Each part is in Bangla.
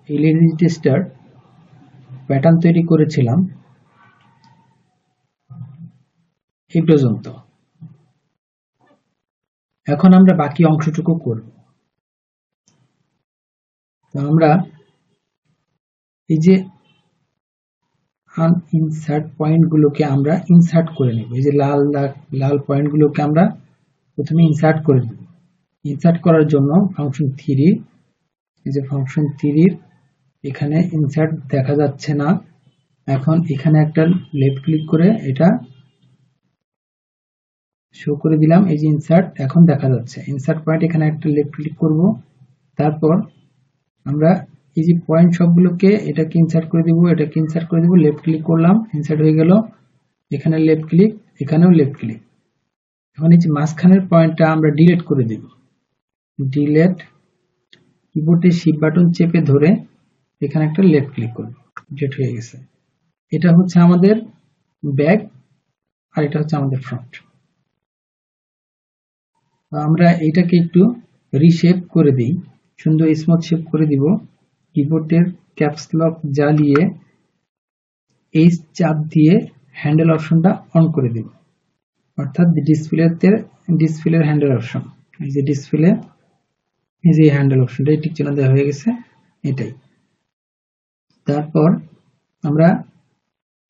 এই লেজি টেস্টার প্যাটার্ন তৈরি করেছিলাম এই পর্যন্ত। এখন আমরা বাকি অংশটুকু করব। তো আমরা এই যে আনইনসার্ট পয়েন্টগুলোকে আমরা ইনসার্ট করে নেব। এই যে লাল পয়েন্টগুলোকে আমরা প্রথমে ইনসার্ট করে নেব। ইনসার্ট করার জন্য ফাংশন 3, এই যে ফাংশন 3 এখানে ইনসার্ট দেখা যাচ্ছে না। এখন এখানে একটা লেফট ক্লিক করে এটা শো করে দিলাম। এই যে ইনসার্ট এখন দেখা যাচ্ছে। ইনসার্ট পয়েন্ট এখানে একটা লেফট ক্লিক করব। তারপর আমরা এই যে পয়েন্ট সবগুলোকে এটাকে ইনসার্ট করে দিব, এটাকে ইনসার্ট করে দিব। লেফট ক্লিক করলাম, ইনসার্ট হয়ে গেল। এখানে লেফট ক্লিক, এখানেও লেফট ক্লিক। এখন এই যে মাঝখানের পয়েন্টটা আমরা ডিলিট করে দিব। ডিলিট, কিবোর্ডে শিফট বাটন চেপে ধরে এখানে একটা লেফট ক্লিক করব। ডিলিট হয়ে গেছে। এটা হচ্ছে আমাদের ব্যাক আর এটা হচ্ছে আমাদের ফ্রন্ট। আমরা এটাকে একটু রিশেপ করে দিই, সুন্দর স্মুথ শেপ করে দিব। কিবোর্ডের ক্যাপস লক জ্বালিয়ে এই চাপ দিয়ে হ্যান্ডেল অপশনটা অন করে দিব, অর্থাৎ ডিসপ্লের হ্যান্ডেল অপশন। এই যে ডিসপ্লে, এই যে হ্যান্ডেল অপশনটা টিক চিহ্ন দেওয়া হয়ে গেছে, এটাই। তারপর আমরা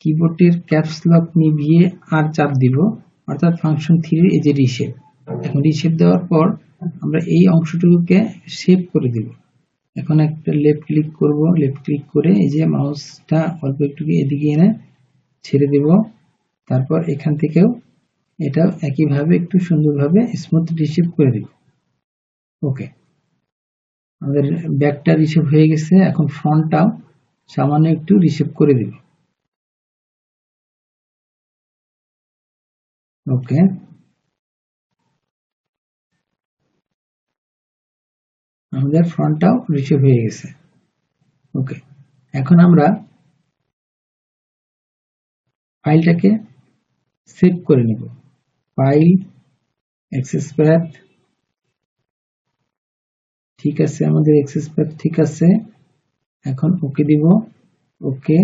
কিবোর্ডের ক্যাপস লক নিভিয়ে আর চাপ দিব, অর্থাৎ ফাংশন 3 এই যে রিশেপ। এখন রিশেপ দেওয়ার পর আমরা এই অংশটুকুকে শেপ করে দিব। এখন একটা লেফট ক্লিক করব, লেফট ক্লিক করে এই যে মাউসটা অল্প একটু এদিকে এনে ছেড়ে দেব। তারপর এখান থেকেও এটা একইভাবে একটু সুন্দরভাবে স্মুথ রিশেপ করে দিব। ওকে, আমাদের ব্যাকটা রিশেপ হয়ে গেছে। এখন ফ্রন্টটাও সামান্য একটু রিশেপ করে দিব। ওকে, আমাদের ফ্রন্টটাও রিশেপ হয়ে গেছে। ওকে, এখন আমরা ফাইলটাকে সেভ করে নিব। ফাইল, অ্যাক্সেস প্যাথ, ঠিক আছে, আমাদের অ্যাক্সেস প্যাথ ঠিক আছে। এখন ওকে দিব। ওকে,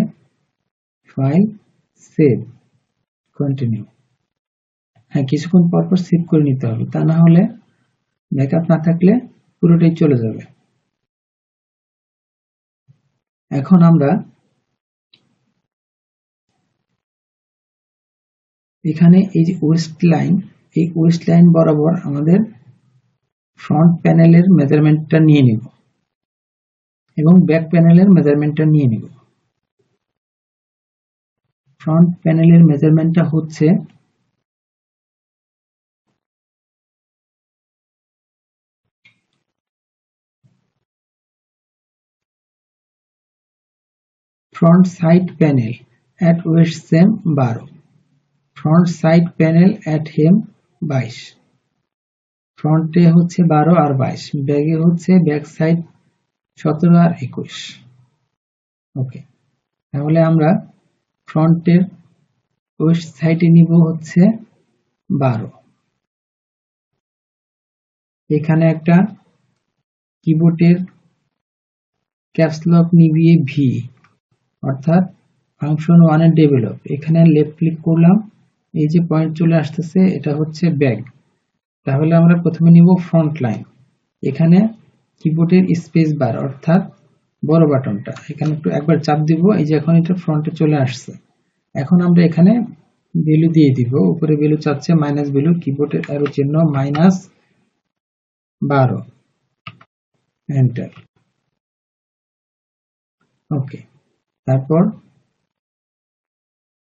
ফাইল, সেভ, কন্টিনিউ। হ্যাঁ, কিছুক্ষণ পর পর সেভ করে নিতে হবে, তা না হলে ব্যাকআপ না থাকলে পুরোটাই চলে যাবে। এখন আমরা এখানে এই যে ওয়েস্ট লাইন, এই ওয়েস্ট লাইন বরাবর আমাদের ফ্রন্ট প্যানেলের মেজারমেন্টটা নিয়ে নিব এবং ব্যাক প্যানেলের মেজারমেন্টটা নিয়ে নিব। ফ্রন্ট প্যানেলের মেজারমেন্টটা হচ্ছে front side panel at waist same 12, front side panel at hem 22। ফ্রন্টে হচ্ছে 12 আর 22, ব্যাকে হচ্ছে ব্যাক সাইড 17 আর 21। ওকে, তাহলে আমরা ফ্রন্টের ওয়েস্ট সাইডে নিব হচ্ছে 12। এখানে একটা কিবোর্ডের ক্যাপস লক নিভিয়ে ভি, অর্থাৎ ফাংশন 1 এর ডেভেলপ। এখানে লেফট ক্লিক করলাম, এই যে পয়েন্ট চলে আসতেছে এটা হচ্ছে ব্যাক। তাহলে আমরা প্রথমে নিব ফ্রন্ট লাইন। এখানে কিবোর্ডের স্পেস বার অর্থাৎ বড় বাটনটা এখানে একটু একবার চাপ দিব, এই যে এখন এটা ফ্রন্টে চলে আসছে। এখন আমরা এখানে ভ্যালু দিয়ে দিব, উপরে ভ্যালু চাচ্ছে মাইনাস ভ্যালু, কিবোর্ডের অ্যারো চিহ্ন -12, এন্টার। ওকে, তারপর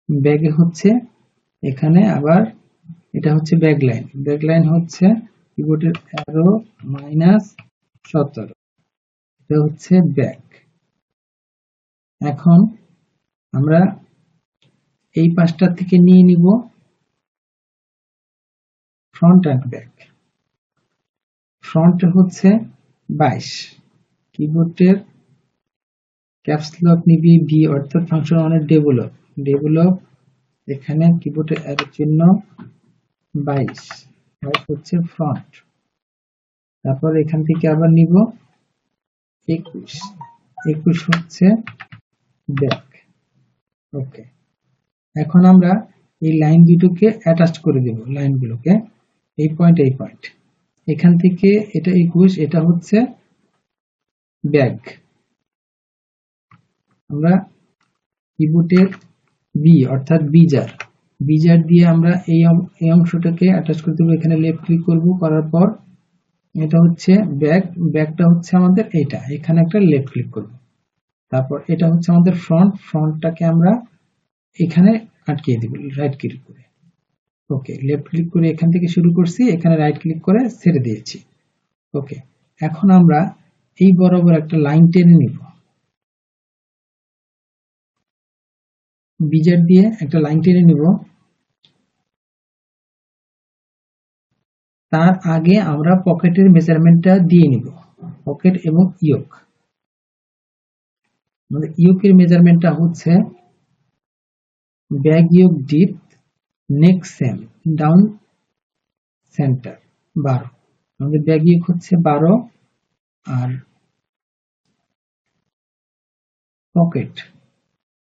ব্যাগে হচ্ছে এখানে আবার এটা হচ্ছে ব্যাক লাইন। ব্যাক লাইন হচ্ছে কিবোর্ডের অ্যারো -17, এটা হচ্ছে ব্যাক। এখন আমরা এই পাশটা থেকে নিয়ে নিব ফ্রন্ট অ্যান্ড ব্যাক। ফ্রন্ট হচ্ছে 22, কিবোর্ডের ক্যাপস লক নিবি ভি, অর্থাৎ ফাংশন 1 এর ডেভেলপ। এখানে কিবোর্ডের অ্যারো চিহ্ন 22 হচ্ছে ফ্রন্ট। তারপর এখান থেকে আবার নিব 21, 21 হচ্ছে ব্যাক। ওকে, এখন আমরা এই লাইন দুটোকে অ্যাটাচ করে দেব, লাইনগুলোকে এই পয়েন্ট এখান থেকে এটা 21, এটা হচ্ছে ব্যাক। আমরা কিবোর্ডের বি অর্থাৎ বিজার দিয়ে আমরা এই অংশটাকে অ্যাটাচ করে দেবো। এখানে লেফট ক্লিক করব, করার পর এটা হচ্ছে ব্যাকটা হচ্ছে আমাদের এইটা, এখানে একটা লেফট ক্লিক করব। তারপর এটা হচ্ছে আমাদের ফ্রন্টটাকে আমরা এখানে আটকিয়ে দিব রাইট ক্লিক করে। ওকে, লেফট ক্লিক করে এখান থেকে শুরু করছি, এখানে রাইট ক্লিক করে ছেড়ে দিয়েছি। ওকে, এখন আমরা এই বরাবর একটা লাইন টেনে নিব, বিজার দিয়ে একটা লাইন টেনে নিব। তার আগে আমরা পকেটের মেজারমেন্টটা দিয়ে নিব, পকেট এবং ইয়োক। আমাদের ইয়োকের মেজারমেন্টটা হচ্ছে ব্যাক ইয়োক ডিপ, নেক সেম, ডাউন সেন্টার 12। আমাদের ব্যাক ইয়োক হচ্ছে 12, আর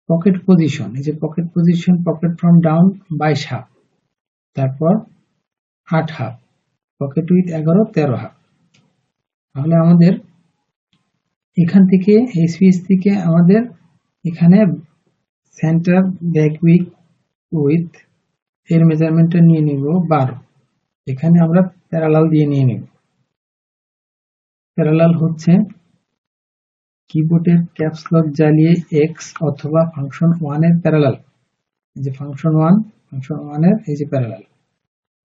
পকেট পজিশন, এই যে pocket position, pocket from down 22.5, তারপর 8.5, পকেট উইথ 11, 13.5। তাহলে আমাদের এখান থেকে এই সুইচ থেকে আমাদের এখানে সেন্টার ব্যাক উইথ এর মেজারমেন্টটা নিয়ে নিব 12। এখানে আমরা প্যারালাল দিয়ে নিয়ে নিব। প্যারালাল হচ্ছে কিবোর্ডের ক্যাপস লক জ্বালিয়ে এক্স অথবা ফাংশন 1 এর প্যারালাল। এই যে ফাংশন 1 এর এই যে প্যারালাল,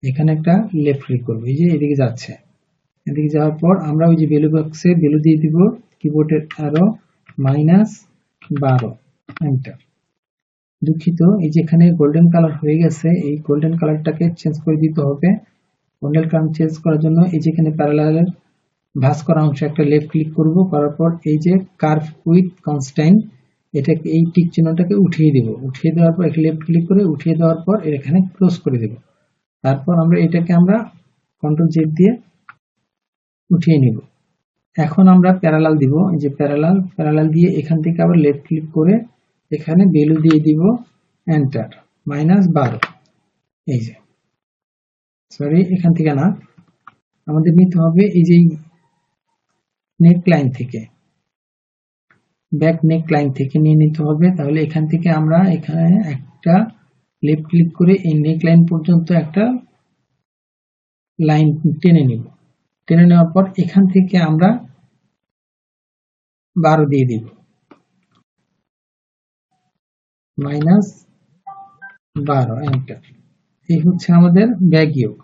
এখানে একটা লেফট ক্লিক করব, এই যে এদিকে যাচ্ছে। এদিকে যাওয়ার পর আমরা ওই যে ভ্যালু বক্সে ভ্যালু দিয়ে দিব, কিবোর্ডের আরো -12, এন্টার। দুঃখিত, এই যে এখানে গোল্ডেন কালার হয়ে গেছে, এই গোল্ডেন কালারটাকে চেঞ্জ করে দিতে হবে। গোল্ডেন কালার চেঞ্জ করার জন্য এই যে এখানে প্যারালালের ভাঁজ করা অংশে একটা লেফট ক্লিক করব, করার পর এই যে কার্ভ উইথ কনস্ট্যান্ট, এটাকে এই টিক চিহ্নটাকে উঠিয়ে দেব। উঠিয়ে দেওয়ার পর একটা লেফট ক্লিক করে উঠিয়ে দেওয়ার পর এখানে ক্লোজ করে দেব। তারপর আমরা এটাকে আমরা কন্ট্রোল জেড দিয়ে উঠিয়ে নিব। এখন আমরা প্যারালাল দিব, এই যে প্যারালাল দিয়ে এখান থেকে আবার লেফট ক্লিক করে এখানে ভ্যালু দিয়ে দিব, এন্টার, -12। এই যে সরি, এখান থেকে না, আমাদের নিতে হবে এই যে নেক লাইন থেকে, ব্যাক নেক লাইন থেকে নিয়ে নিতে হবে। তাহলে এখান থেকে আমরা এখানে একটা লেফট ক্লিক করে এই নেক লাইন পর্যন্ত একটা লাইন টেনে নিব। টেনে নেওয়ার পর এখান থেকে আমরা 12 দিয়ে দিব, -12, এন্টার। এই হচ্ছে আমাদের ব্যাক ইয়োক,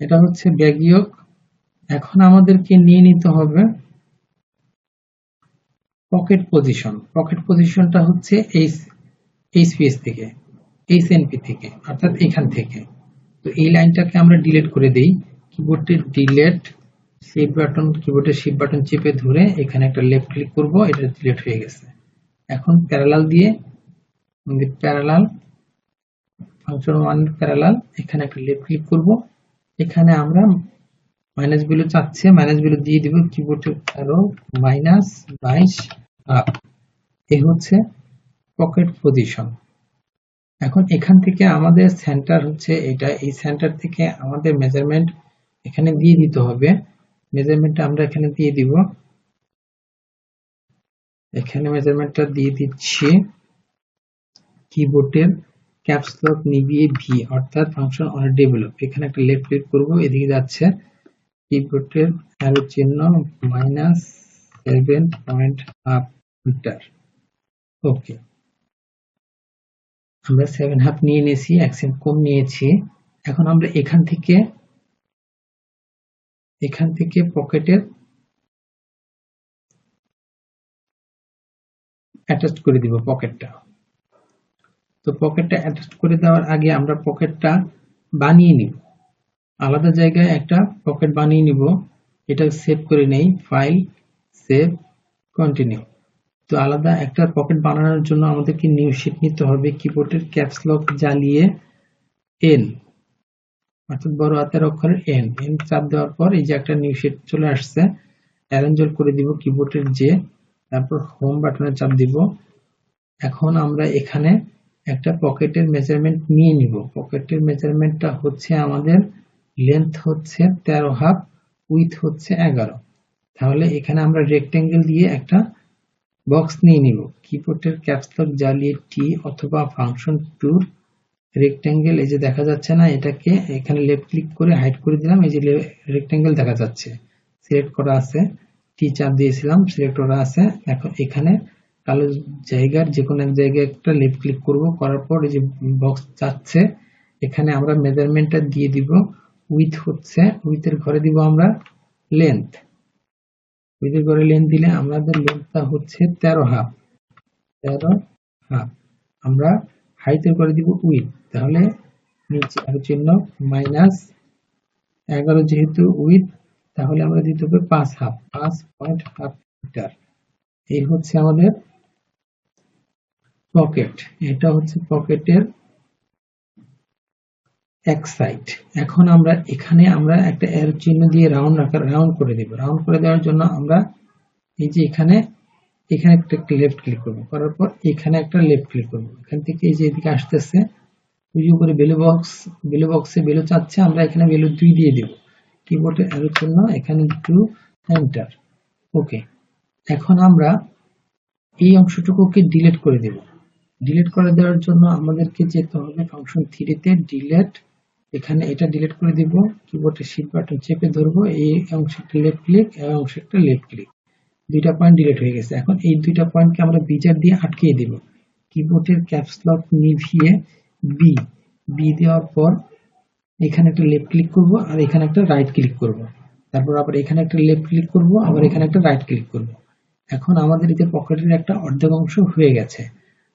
এটা হচ্ছে ব্যাক ইয়োক। এখন আমাদেরকে নিয়ে নিতে হবে পকেট পজিশন। পকেট পজিশনটা হচ্ছে এই স্পেস থেকে, এই এনপি থেকে, অর্থাৎ এখান থেকে। তো এই লাইনটাকে আমরা ডিলিট করে দেই। কিবোর্ডের ডিলিট শিফট বাটন, কিবোর্ডের শিফট বাটন চেপে ধরে এখানে একটা লেফট ক্লিক করব, এটা ডিলিট হয়ে গেছে। এখন প্যারালাল দিয়ে প্যারালাল ফাংশন 1 প্যারালাল, এখানে একটা লেফট ক্লিক করব। এখানে আমরা মাইনাস ভ্যালু চাচ্ছে, মাইনাস ভ্যালু দিয়ে দিব, কিবোর্ডে আরো -22 আপ। এই হচ্ছে পকেট পজিশন। এখন এখান থেকে আমাদের সেন্টার হচ্ছে এটা, এই সেন্টার থেকে আমাদের মেজারমেন্ট এখানে দিয়ে দিতে হবে। মেজারমেন্টটা আমরা এখানে দিয়ে দিব, এখানে মেজারমেন্টটা দিয়ে দিচ্ছি। কিবোর্ডের ক্যাপস লক নিভিয়ে ভি অর্থাৎ ফাংশন অন ডেভেলপ, এখানে একটা লেফট ক্লিক করব, এদিকে যাচ্ছে। কিবোর্ডের অ্যারো চিহ্ন -7 পয়েন্ট আপ, এন্টার। ওকে, আমরা 7.5 নিয়ে নিয়েছি, 1 সেন্ট কম নিয়েছি। এখন আমরা এখান থেকে পকেটের অ্যাটাচ করে দিব পকেটটা। তো পকেটটা অ্যাটাচ করে দেওয়ার আগে আমরা পকেটটা বানিয়ে নিব, আলাদা জায়গায় একটা পকেট বানিয়ে নিব। এটা সেভ করে নেই, ফাইল, সেভ, কন্টিনিউ। তো আলাদা একটা পকেট বানানোর জন্য আমাদেরকে নিউ শিট নিতে হবে। কিবোর্ডের ক্যাপস লক জ্বালিয়ে এন অর্থাৎ বড় হাতের অক্ষরের এন চাপ দেওয়ার পর এই যে একটা নিউ শিট চলে আসছে। অ্যারেঞ্জ করে দিব কিবোর্ডের যে, তারপর হোম বাটনে চাপ দিব। এখন আমরা এখানে একটা পকেটের মেজারমেন্ট নিয়ে নিব। পকেটের মেজারমেন্টটা হচ্ছে আমাদের লেন্থ হচ্ছে 13.5, উইথ হচ্ছে 11। তাহলে এখানে আমরা রেক্টেঙ্গেল দিয়ে একটা বক্স নিয়ে নিব। কিবোর্ডের ক্যাপস লক জ্বালিয়ে টি অথবা ফাংশন টুর রেক্টেঙ্গেল, এই যে দেখা যাচ্ছে না, এটাকে এখানে লেফট ক্লিক করে হাইড করে দিলাম। এই যে রেক্টেঙ্গেল দেখা যাচ্ছে, সিলেক্ট করা আছে, টি চাপ দিয়েছিলাম, সিলেক্ট করা আছে। এখন এখানে কালো জায়গার যে কোনো এক জায়গায় একটা লেফট ক্লিক করব, করার পর এই যে বক্স চাচ্ছে, এখানে আমরা মেজারমেন্টটা দিয়ে দিব। উইথ হচ্ছে, উইথের ঘরে দিব আমরা লেন্থ। উইথের ঘরে লেন্থ দিলে আমাদের লেন্থটা হচ্ছে 13.5। 13.5 আমরা হাইটের করে দিব উইথ, তাহলে নিচে আর চিহ্ন -11 যেহেতু উইথ, তাহলে আমরা দিতে হবে 5.5 মিটার। এই হচ্ছে আমাদের পকেট। এটা হচ্ছে পকেটের এক সাইড। এখন আমরা এখানে একটা এর চিহ্ন দিয়ে রাউন্ড করে দেব। রাউন্ড করে দেওয়ার জন্য আমরা এই যে এখানে একটা লেফট ক্লিক করব, করার পর এখানে একটা লেফট ক্লিক করব। এখান থেকে এই যে এদিকে আসতেছে, ওই যে উপরে ভ্যালু বক্সে ভ্যালু চাচ্ছে, আমরা এখানে ভ্যালু 2 দিয়ে দেব। কিবোর্ডের অ্যারোর জন্য এখানে 2, এন্টার। ওকে, এখন আমরা এই অংশটুকুকে ডিলিট করে দেব। ডিলিট করে দেওয়ার জন্য আমাদেরকে যেতে হবে ফাংশন 3 তে, ডিলিট। এখানে এটা ডিলিট করে দিব। কিবোর্ডের শিফট বাটন চেপে ধরবো, এই অংশটা লেফট ক্লিক, এই অংশটা লেফট ক্লিক, দুইটা পয়েন্ট ডিলিট হয়ে গেছে। এখন এই দুইটা পয়েন্টকে আমরা বিজার দিয়ে আটকিয়ে দেব। কিবোর্ডের ক্যাপস লক নিভিয়ে বি দেওয়ার পর এখানে একটা লেফট ক্লিক করব, আর এখানে একটা রাইট ক্লিক করব, তারপর আবার এখানে একটা লেফট ক্লিক করব, আবার এখানে একটা রাইট ক্লিক করব। এখন আমাদের এই যে পকেটের একটা অর্ধেক অংশ হয়ে গেছে।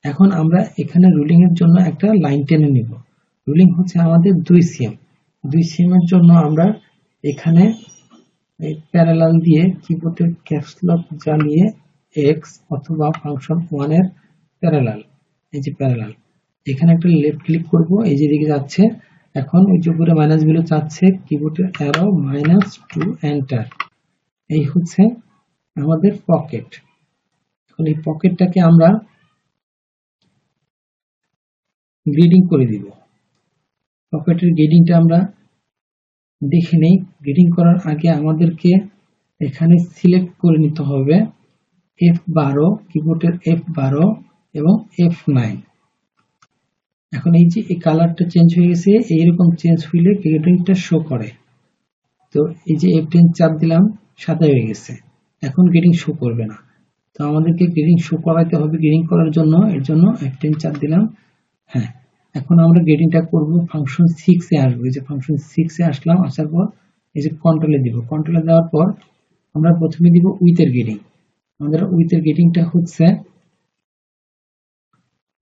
এখন আমরা এখানে রুলিং এর জন্য একটা লাইন টেনে নিব। রুলিং হচ্ছে আমাদের 2 সিএম। 2 সিএম এর জন্য আমরা এখানে এই প্যারালাল দিয়ে কিবোর্ডের ক্যাপস লক জ্বালিয়ে এক্স অথবা ফাংশন 1 এর প্যারালাল, এই যে প্যারালাল, এখানে একটা লেফট ক্লিক করব, এই যে দিকে যাচ্ছে। এখন ওই যে উপরে মাইনাস গুলো চাচ্ছে, কিবোর্ডের অ্যারো -2, এন্টার। এই হচ্ছে আমাদের পকেট। এখন এই পকেটটাকে আমরা গ্রেডিং করে দিব। পকেটের গ্রেডিংটা আমরা দেখে নেই। গ্রেডিং করার আগে আমাদেরকে এখানে সিলেক্ট করে নিতে হবে F12, কিবোর্ডের F12 এবং F9। এখন এই যে এই কালারটা চেঞ্জ হয়ে গেছে, এইরকম চেঞ্জ হইলে গ্রেডিংটা শো করে। তো এই যে F10 চাপ দিলাম, সাদা হয়ে গেছে, এখন গ্রেডিং শো করবে না। তো আমাদেরকে গ্রেডিং শো করাইতে হবে। গ্রেডিং করার জন্য এর জন্য F10 চাপ দিলাম। হ্যাঁ, এখন আমরা গ্রেডিংটা করব ফাংশন 6 এ আসবো। এই যে ফাংশন 6 এ আসলাম, আসার পর এই যে কন্ট্রোলে দিব। কন্ট্রোলে দেওয়ার পর আমরা প্রথমে দিব উইথের গ্রেডিং। আমাদের উইথের গ্রেডিংটা হচ্ছে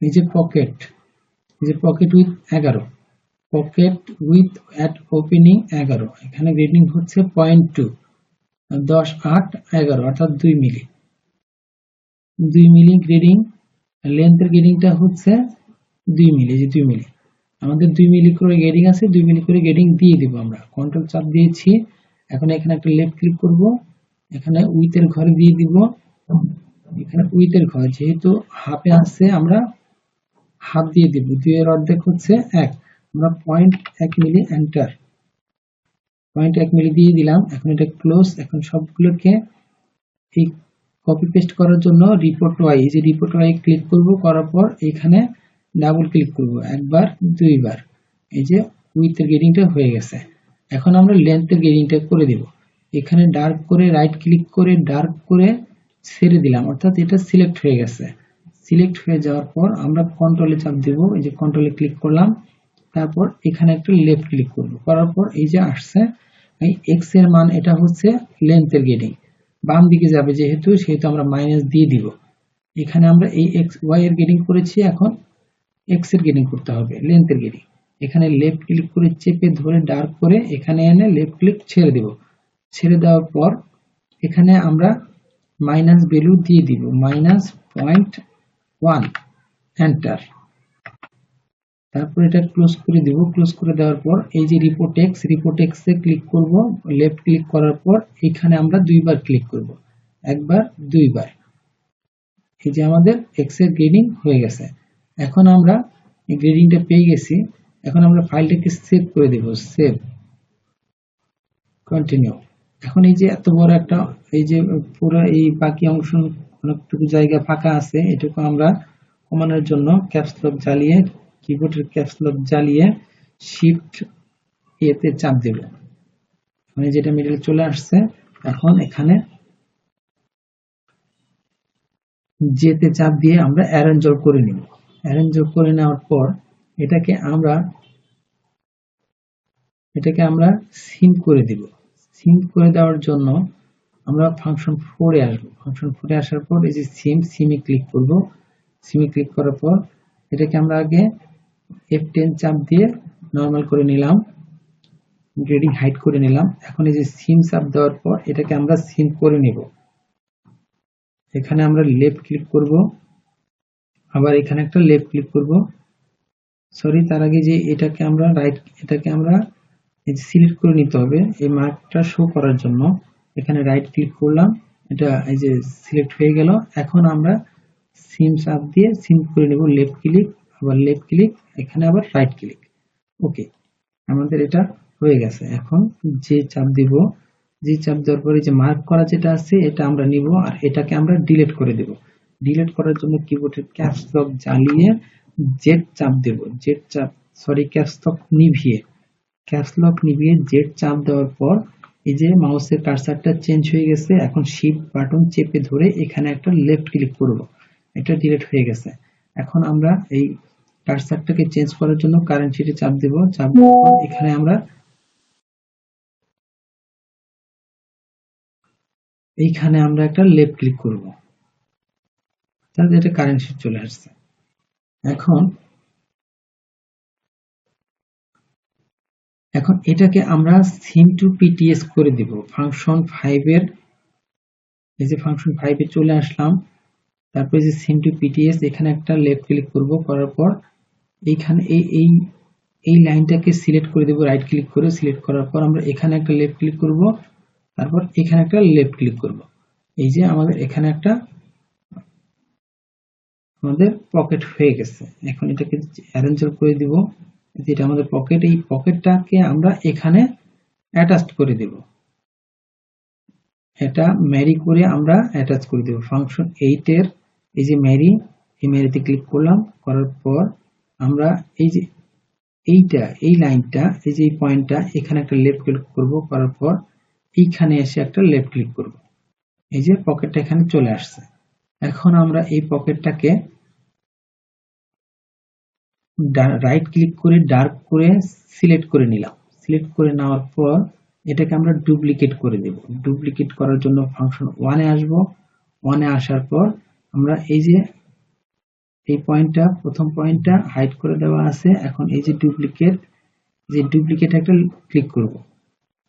এই যে পকেট, এই যে pocket with 11, pocket with at opening 11, এখানে গ্রেডিং হচ্ছে 0.2, 10.8.11 অর্থাৎ 2 মিলি। 2 মিলি গ্রেডিং। লেন্থের গ্রেডিংটা হচ্ছে 2 মিলি, যে 2 মিলি। আমাদের 2 মিলি করে গ্রেডিং আছে, 2 মিলি করে গ্রেডিং দিয়ে দিব। আমরা কন্ট্রোল চাপ দিয়েছি। এখন এখানে একটা লেফট ক্লিক করব, এখানে উইথের ঘরে দিয়ে দিব। এখানে উইথের ঘর যেহেতু হাফে আছে, আমরা হাফ দিয়ে দিব। 2 এর অর্ধেক হচ্ছে 1, আমরা 0.1 মিলি, এন্টার। 0.1 মিলি দিয়ে দিলাম। এখন এটা ক্লোজ। এখন সবগুলোকে এই কপি পেস্ট করার জন্য রিপোর্ট ওয়াই, এই যে রিপোর্ট ওয়াই ক্লিক করব, করার পর এখানে ডাবল ক্লিক করব, একবার দুইবার। এই যে উইথের গ্রেডিংটা হয়ে গেছে। এখন আমরা লেন্থের গ্রেডিংটা করে দিব। এখানে ডার্ক করে রাইট ক্লিক করে ডার্ক করে ছেড়ে দিলাম, অর্থাৎ এটা সিলেক্ট হয়ে গেছে। সিলেক্ট হয়ে যাওয়ার পর আমরা কন্ট্রোলে চাপ দেব, এই যে কন্ট্রোলে ক্লিক করলাম, তারপর এখানে একটা লেফট ক্লিক করব, করার পর এই যে আসছে এই এক্স এর মান, এটা হচ্ছে লেন্থের গ্রেডিং, বাম দিকে যাবে যেহেতু, সেহেতু আমরা মাইনাস দিয়ে দিব। এখানে আমরা এই এক্স ওয়াই এর গ্রেডিং করেছি, এখন এক্স এর গ্রেডিং করতে হবে, লেন্থের গ্রেডিং। এখানে লেফট ক্লিক করে চেপে ধরে ডার্ক করে এখানে এনে লেফট ক্লিক ছেড়ে দেব। ছেড়ে দেওয়ার পর এখানে আমরা মাইনাস ভ্যালু দিয়ে দিব, -0.1, এন্টার। তারপর এটা ক্লোজ করে দিব। ক্লোজ করে দেওয়ার পর এই যে রিপোর্টেক্সে ক্লিক করব। লেফট ক্লিক করার পর এখানে আমরা দুইবার ক্লিক করব, একবার দুইবার। এই যে আমাদের এক্স এর গ্রেডিং হয়ে গেছে। এখন আমরা এই গ্রেডিংটা পেয়ে গেছি। এখন আমরা ফাইলটাকে সেভ করে দেব। Save, continue. এখন এই যে এত বড় একটা, এই যে পুরো এই বাকি অংশ অনেকটুকু জায়গা ফাঁকা আছে, এটুকু আমরা কমানোর জন্য ক্যাপস লক জ্বালিয়ে, কিবোর্ডের ক্যাপস লক জ্বালিয়ে শিফট এতে চাপ দেব। মানে যেটা মিডলে চলে আসছে। এখন এখানে যেতে চাপ দিয়ে আমরা অ্যারেঞ্জ করে নিব। অ্যারেঞ্জ করে নেওয়ার পর এটাকে আমরা সিঙ্ক করে দিব। সিঙ্ক করে দেওয়ার জন্য আমরা ফাংশন 4 এ আসবো। ফাংশন 4 এ আসার পর এই যে সিমে ক্লিক করব। সিমে ক্লিক করার পর এটাকে আমরা আগে F10 চাপ দিয়ে নরমাল করে নিলাম, গ্রেডিং হাইড করে নিলাম। এখন এই যে সিম চাপ দেওয়ার পর এটাকে আমরা সিঙ্ক করে নিব। এখানে আমরা লেফট ক্লিক করব, আবার এখানে একটা লেফট ক্লিক করব। সরি, তার আগে যে এটাকে আমরা সিলেক্ট করে নিতে হবে এই মার্কটা শো করার জন্য। এখানে রাইট ক্লিক করলাম, এটা এই যে সিলেক্ট হয়ে গেল। এখন আমরা সিম চাপ দিয়ে সিঙ্ক করে নেব। লেফট ক্লিক, আবার লেফট ক্লিক, এখানে আবার রাইট ক্লিক। ওকে, আমাদের এটা হয়ে গেছে। এখন যে চাপ দিব, যে চাপ দেওয়ার পরে যে মার্ক করা যেটা আছে এটা আমরা নিব, আর এটাকে আমরা ডিলিট করে দেব। ডিলিট করার জন্য কিবোর্ডের ক্যাপস লক জ্বালিয়ে জেড চাপ দেব। ক্যাপস লক নিভিয়ে জেড চাপ দেওয়ার পর এই যে মাউসের কার্সারটা চেঞ্জ হয়ে গেছে। এখন শিফট বাটন চেপে ধরে এখানে একটা লেফট ক্লিক করব। এটা ডিলিট হয়ে গেছে। এখন আমরা এই কার্সারটাকে চেঞ্জ করার জন্য কারেন্ট শিটে চাপ দেব। চাপ দেওয়ার পর এখানে আমরা একটা লেফট ক্লিক করব, তাহলে এটা কারেন্ট শিট চলে আসছে। এখন এটাকে আমরা সিম টু পিটিএস করে দিব। ফাংশন 5 এর এই যে ফাংশন 5 এ চলে আসলাম। তারপরে যে সিম টু পিটিএস, এখানে একটা লেফট ক্লিক করব। করার পর এইখানে এই লাইনটাকে সিলেক্ট করে দেব। রাইট ক্লিক করে সিলেক্ট করার পর আমরা এখানে একটা লেফট ক্লিক করব, তারপর এখানে একটা লেফট ক্লিক করব। এই যে আমাদের এখানে একটা পকেট হয়ে গেছে। এখন এটাকে অ্যারেঞ্জ করে দিব। যেটা আমাদের পকেট, এই পকেটটাকে আমরা এখানে অ্যাটাচ করে দেব। এটা ম্যারি করে আমরা অ্যাটাচ করে দেব। ফাংশন 8 এর এই যে ম্যারি, এই ম্যারিতে ক্লিক করলাম। করার পর আমরা এই যে এই লাইনটা, এই যে পয়েন্টটা, এখানে একটা লেফট ক্লিক করব। করার পর এইখানে এসে একটা লেফট ক্লিক করব। এই যে পকেটটা এখানে চলে আসছে। এখন আমরা এই পকেটটাকে রাইট ক্লিক করে ডার্ক করে সিলেক্ট করে নিলাম। সিলেক্ট করে নেওয়ার পর এটাকে আমরা ডুপ্লিকেট করে দেব। ডুপ্লিকেট করার জন্য ফাংশন 1 এ আসব। 1 এ আসার পর আমরা এই যে এই পয়েন্টটা, প্রথম পয়েন্টটা হাইড করে দেওয়া আছে। এখন এই যে ডুপ্লিকেট একটা ক্লিক করব।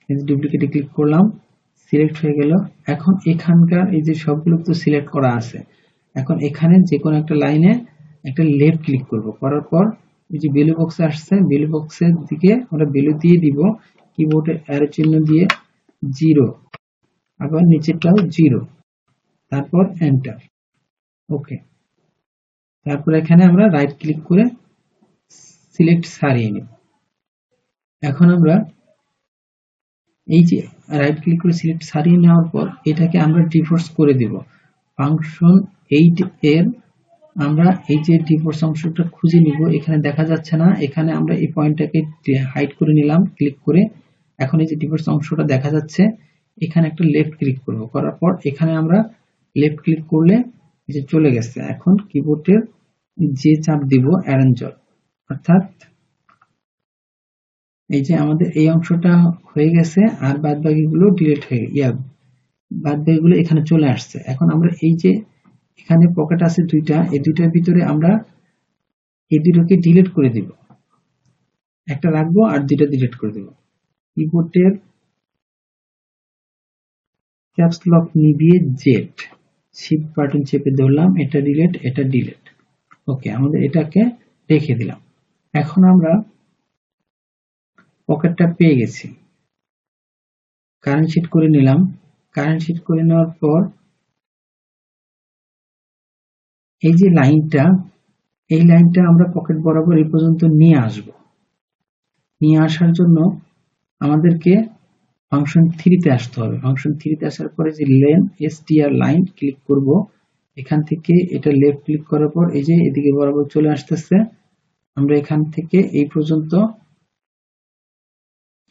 এই যে ডুপ্লিকেটে ক্লিক করলাম, সিলেক্ট হয়ে গেল। এখন এখানকার এই যে সবগুলো তো সিলেক্ট করা আছে। এখন এখানে যে কোনো একটা লাইনে একটা লেফট ক্লিক করব। করার পর এই যে ভ্যালু বক্সে আসছে, ভ্যালু বক্সের দিকে আমরা ভ্যালু দিয়ে দিব। কিবোর্ডের অ্যারো চিহ্ন দিয়ে 0, আবার নিচেরটাও 0, তারপর এন্টার। ওকে, তারপর এখানে আমরা রাইট ক্লিক করে সিলেক্ট সারিয়ে নিব। এখন আমরা এই যে রাইট ক্লিক করে সিলেক্ট সারিয়ে নেওয়ার পর এটাকে আমরা ডিফোর্স করে দিব। ফাংশন 8 এর আমরা এই যে ডিফোর্স অংশটা খুঁজে নিব। এখানে দেখা যাচ্ছে না, এখানে আমরা এই পয়েন্টটাকে হাইড করে নিলাম ক্লিক করে। এখন এই যে ডিফোর্স অংশটা দেখা যাচ্ছে, এখানে একটা লেফট ক্লিক করব। করার পর এখানে আমরা লেফট ক্লিক করলে এই যে চলে গেছে। এখন কিবোর্ডের যে চাপ দিব অ্যারেঞ্জর, অর্থাৎ এই যে আমাদের এই অংশটা হয়ে গেছে, আর বাদ বাকিগুলো ডিলিট হয়ে বাদ বাকিগুলো এখানে চলে আসছে। এখন আমরা এই যে এখানে পকেট আছে দুইটা, এই দুইটার ভিতরে আমরা এই দুটোকে ডিলিট করে দিব। একটা রাখবো আর দুইটা ডিলিট করে দেব। কিবোর্ডের ক্যাপস লক নিভিয়ে জেড, শিফট বাটন চেপে ধরলাম, এটা ডিলিট, এটা ডিলিট। ওকে, আমাদের এটাকে রেখে দিলাম। এখন আমরা পকেটটা পেয়ে গেছি, কারেন্ট শিট করে নিলাম। কারেন্ট শিট করে নেওয়ার পর এই যে লাইনটা, এই লাইনটা আমরা পকেট বরাবর এই পর্যন্ত নিয়ে আসব। নিয়ে আসার জন্য আমাদেরকে ফাংশন 3 তে আসতে হবে। ফাংশন 3 তে আসার পরে যে লেন str লাইন ক্লিক করব, এখান থেকে এটা লেফট ক্লিক করার পর এই যে এদিকে বরাবর চলে আসতেছে, আমরা এখান থেকে এই পর্যন্ত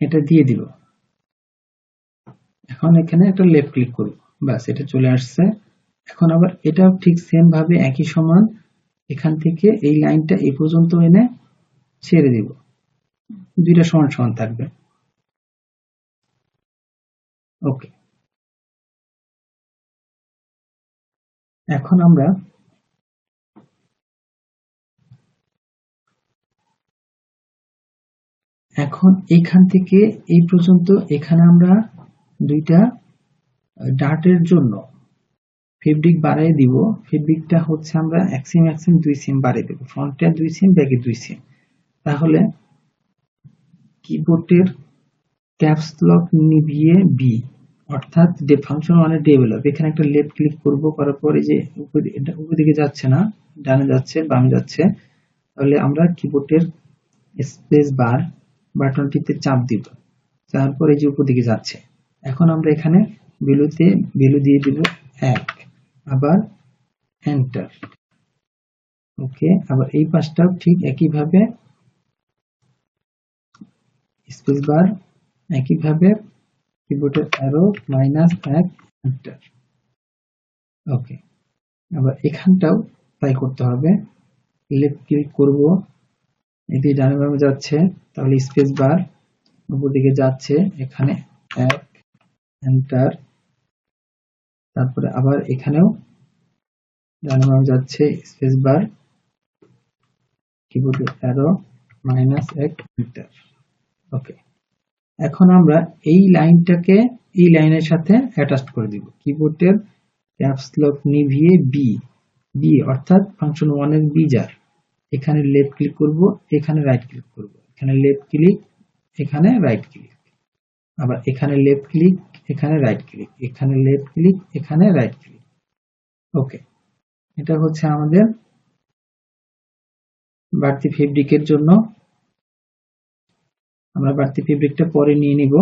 এটা দিয়ে দিব। এখন এখানে একটা লেফট ক্লিক করব, বাস এটা চলে আসছে। এখন আবার এটাও ঠিক সেম ভাবে একই সমান এখান থেকে এই লাইনটা এই পর্যন্ত এনে ছেড়ে দিব, দুইটা সমান সমান থাকবে। ওকে, এখন আমরা এইখান থেকে এই পর্যন্ত এখানে আমরা দুইটা ডার্টের জন্য ফেব্রিক বাড়াই দিব। ফেব্রিকটা হচ্ছে আমরা 1 সেম 1 সেম 2 সেম বাড়াই দেব, ফ্রন্টে 2 সেম ব্যাকে 2 সেম। তাহলে কিবোর্ডের ক্যাপস লক নিভিয়ে বি, অর্থাৎ ফাংশন ওয়ানে ডেভেলপ, এখানে একটা লেফট ক্লিক করব, করার পরে যে উপর দিকে যাচ্ছে না, ডানে যাচ্ছে বামে যাচ্ছে, তাহলে আমরা কিবোর্ডের স্পেস বার বাটনটিতে চাপ দিব, তারপরে যে উপর দিকে যাচ্ছে। এখন আমরা এখানে ভ্যালু দিয়ে দিব 1, আবার এন্টার। ওকে, আবার এই পাশটাও ঠিক একইভাবে স্পেস বার, একইভাবে কিবোর্ডের অ্যারো -1 এন্টার। ওকে, আবার এখানটাও তাই করতে হবে। লেফট ক্লিক করব, এটি ডানে বামে যাচ্ছে, তাহলে স্পেস বার, উপর দিকে যাচ্ছে, এখানে 1 এন্টার। তারপরে আবার এখানেও ডানে বামে যাচ্ছে, স্পেস বার, কিবোর্ডের অ্যারো -1 এন্টার। ওকে, এখন আমরা এই লাইনটাকে এই লাইনের সাথে অ্যাটাচ করে দিব। কিবোর্ডের ক্যাপস লক নিভিয়ে বি অর্থাৎ ফাংশন 1 এর বিজার, এখানে লেফট ক্লিক করব, এখানে রাইট ক্লিক করব, এখানে লেফট ক্লিক, এখানে রাইট ক্লিক, আবার এখানে লেফট ক্লিক, এখানে রাইট ক্লিক, এখানে লেফট ক্লিক, এখানে রাইট ক্লিক। ওকে, এটা হচ্ছে আমাদের বাড়তি ফেব্রিকের জন্য। আমরা বাড়তি ফেব্রিকটা পরে নিয়ে নিব।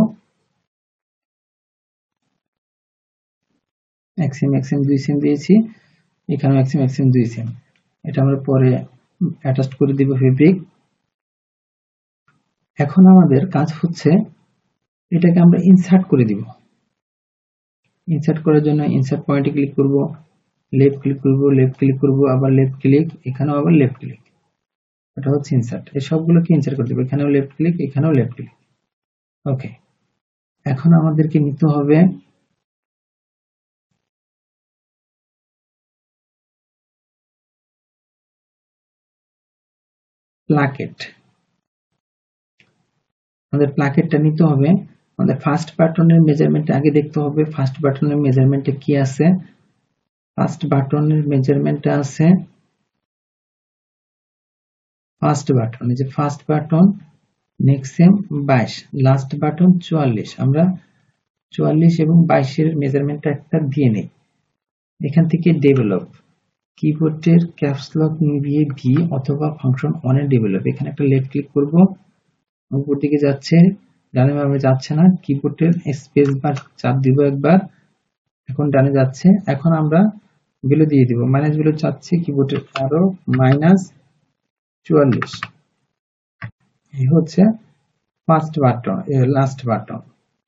1 সেম 1 সেম 2 সেম দিয়েছি, এখানেও 1 সেম 1 সেম 2 সেম, এটা আমরা পরে অ্যাটাচ করে দিব ফেব্রিক। এখন আমাদের কাজ হচ্ছে এটাকে আমরা ইনসার্ট করে দিব। ইনসার্ট করার জন্য ইনসার্ট পয়েন্টে ক্লিক করব, লেফট ক্লিক করব, লেফট ক্লিক করব, আবার লেফট ক্লিক, এখানেও আবার লেফট ক্লিক, এটা হচ্ছে ইনসার্ট। এই সবগুলোকে ইনসার্ট করে দেব, এখানেও লেফট ক্লিক, এখানেও লেফট ক্লিক। ওকে, এখন আমাদেরকে নিতে হবে প্লাকেট। আমাদের প্লাকেটটা নিতে হবে। আমাদের ফার্স্ট বাটনের মেজারমেন্ট আগে দেখতে হবে, ফার্স্ট বাটনের মেজারমেন্টে কি আছে। ফার্স্ট বাটনের মেজারমেন্টে আছে ফার্স্ট বাটন, এই যে first button next same 22, last button 44। আমরা 44 এবং 22 এর মেজারমেন্টটা একটা দিয়ে নেই। এখান থেকে ডেভেলপ, কিবোর্ডের ক্যাপস লক নিভিয়ে ভি অথবা ফাংশন 1 এর ডেভেলপ, এখানে একটা লেফট ক্লিক করব, উপর দিকে যাচ্ছে, ডানে বামে যাচ্ছে না, কিবোর্ডের স্পেস বার চাপ দিব একবার, এখন ডানে যাচ্ছে। এখন আমরা ভ্যালু দিয়ে দিব, মাইনাস ভ্যালু চাচ্ছে, কিবোর্ডের আরো -44। এই হচ্ছে first button, last button,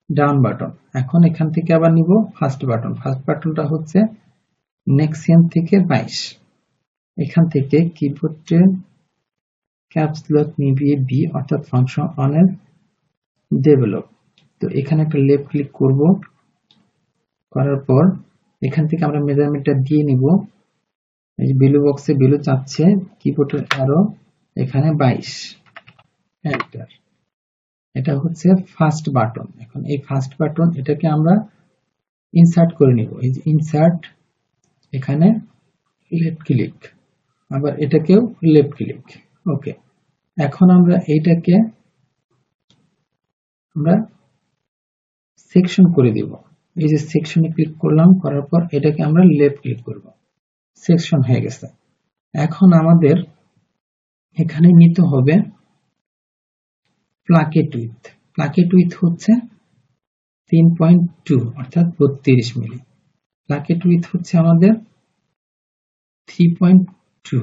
down button. এখন এখান থেকে আবার নিব ফার্স্ট বাটন। ফার্স্ট বাটনটা হচ্ছে নেক্সট সেম থেকে 22। এখান থেকে কিবোর্ডের ক্যাপস লক নিভিয়ে বি অর্থাৎ ফাংশন 1 এর ডেভেলপ, তো এখানে একটা লেফট ক্লিক করব, করার পর এখান থেকে আমরা মেজারমেন্টটা দিয়ে নিব। এই যে ভ্যালু বক্সে ভ্যালু চাচ্ছে, কিবোর্ডের অ্যারো, এখানে 22 এন্টার। এটা হচ্ছে ফার্স্ট বাটন। এখন এই ফার্স্ট বাটন এটাকে আমরা ইনসার্ট করে নিব। এই যে ইনসার্ট, এখানে লেফট ক্লিক, আবার এটাকেও লেফট ক্লিক। ওকে, এখন আমরা এইটাকে আমরা সেকশন করে দিব। এই যে সেকশনে ক্লিক করলাম, করার পর এটাকে আমরা লেফট ক্লিক করব, সেকশন হয়ে গেছে। এখন আমাদের এখানে নিতে হবে প্লাকেট উইথ। প্লাকেট উইথ হচ্ছে 3.2 অর্থাৎ 32 মিলি। প্লাকেট উইথ হচ্ছে আমাদের 3.2।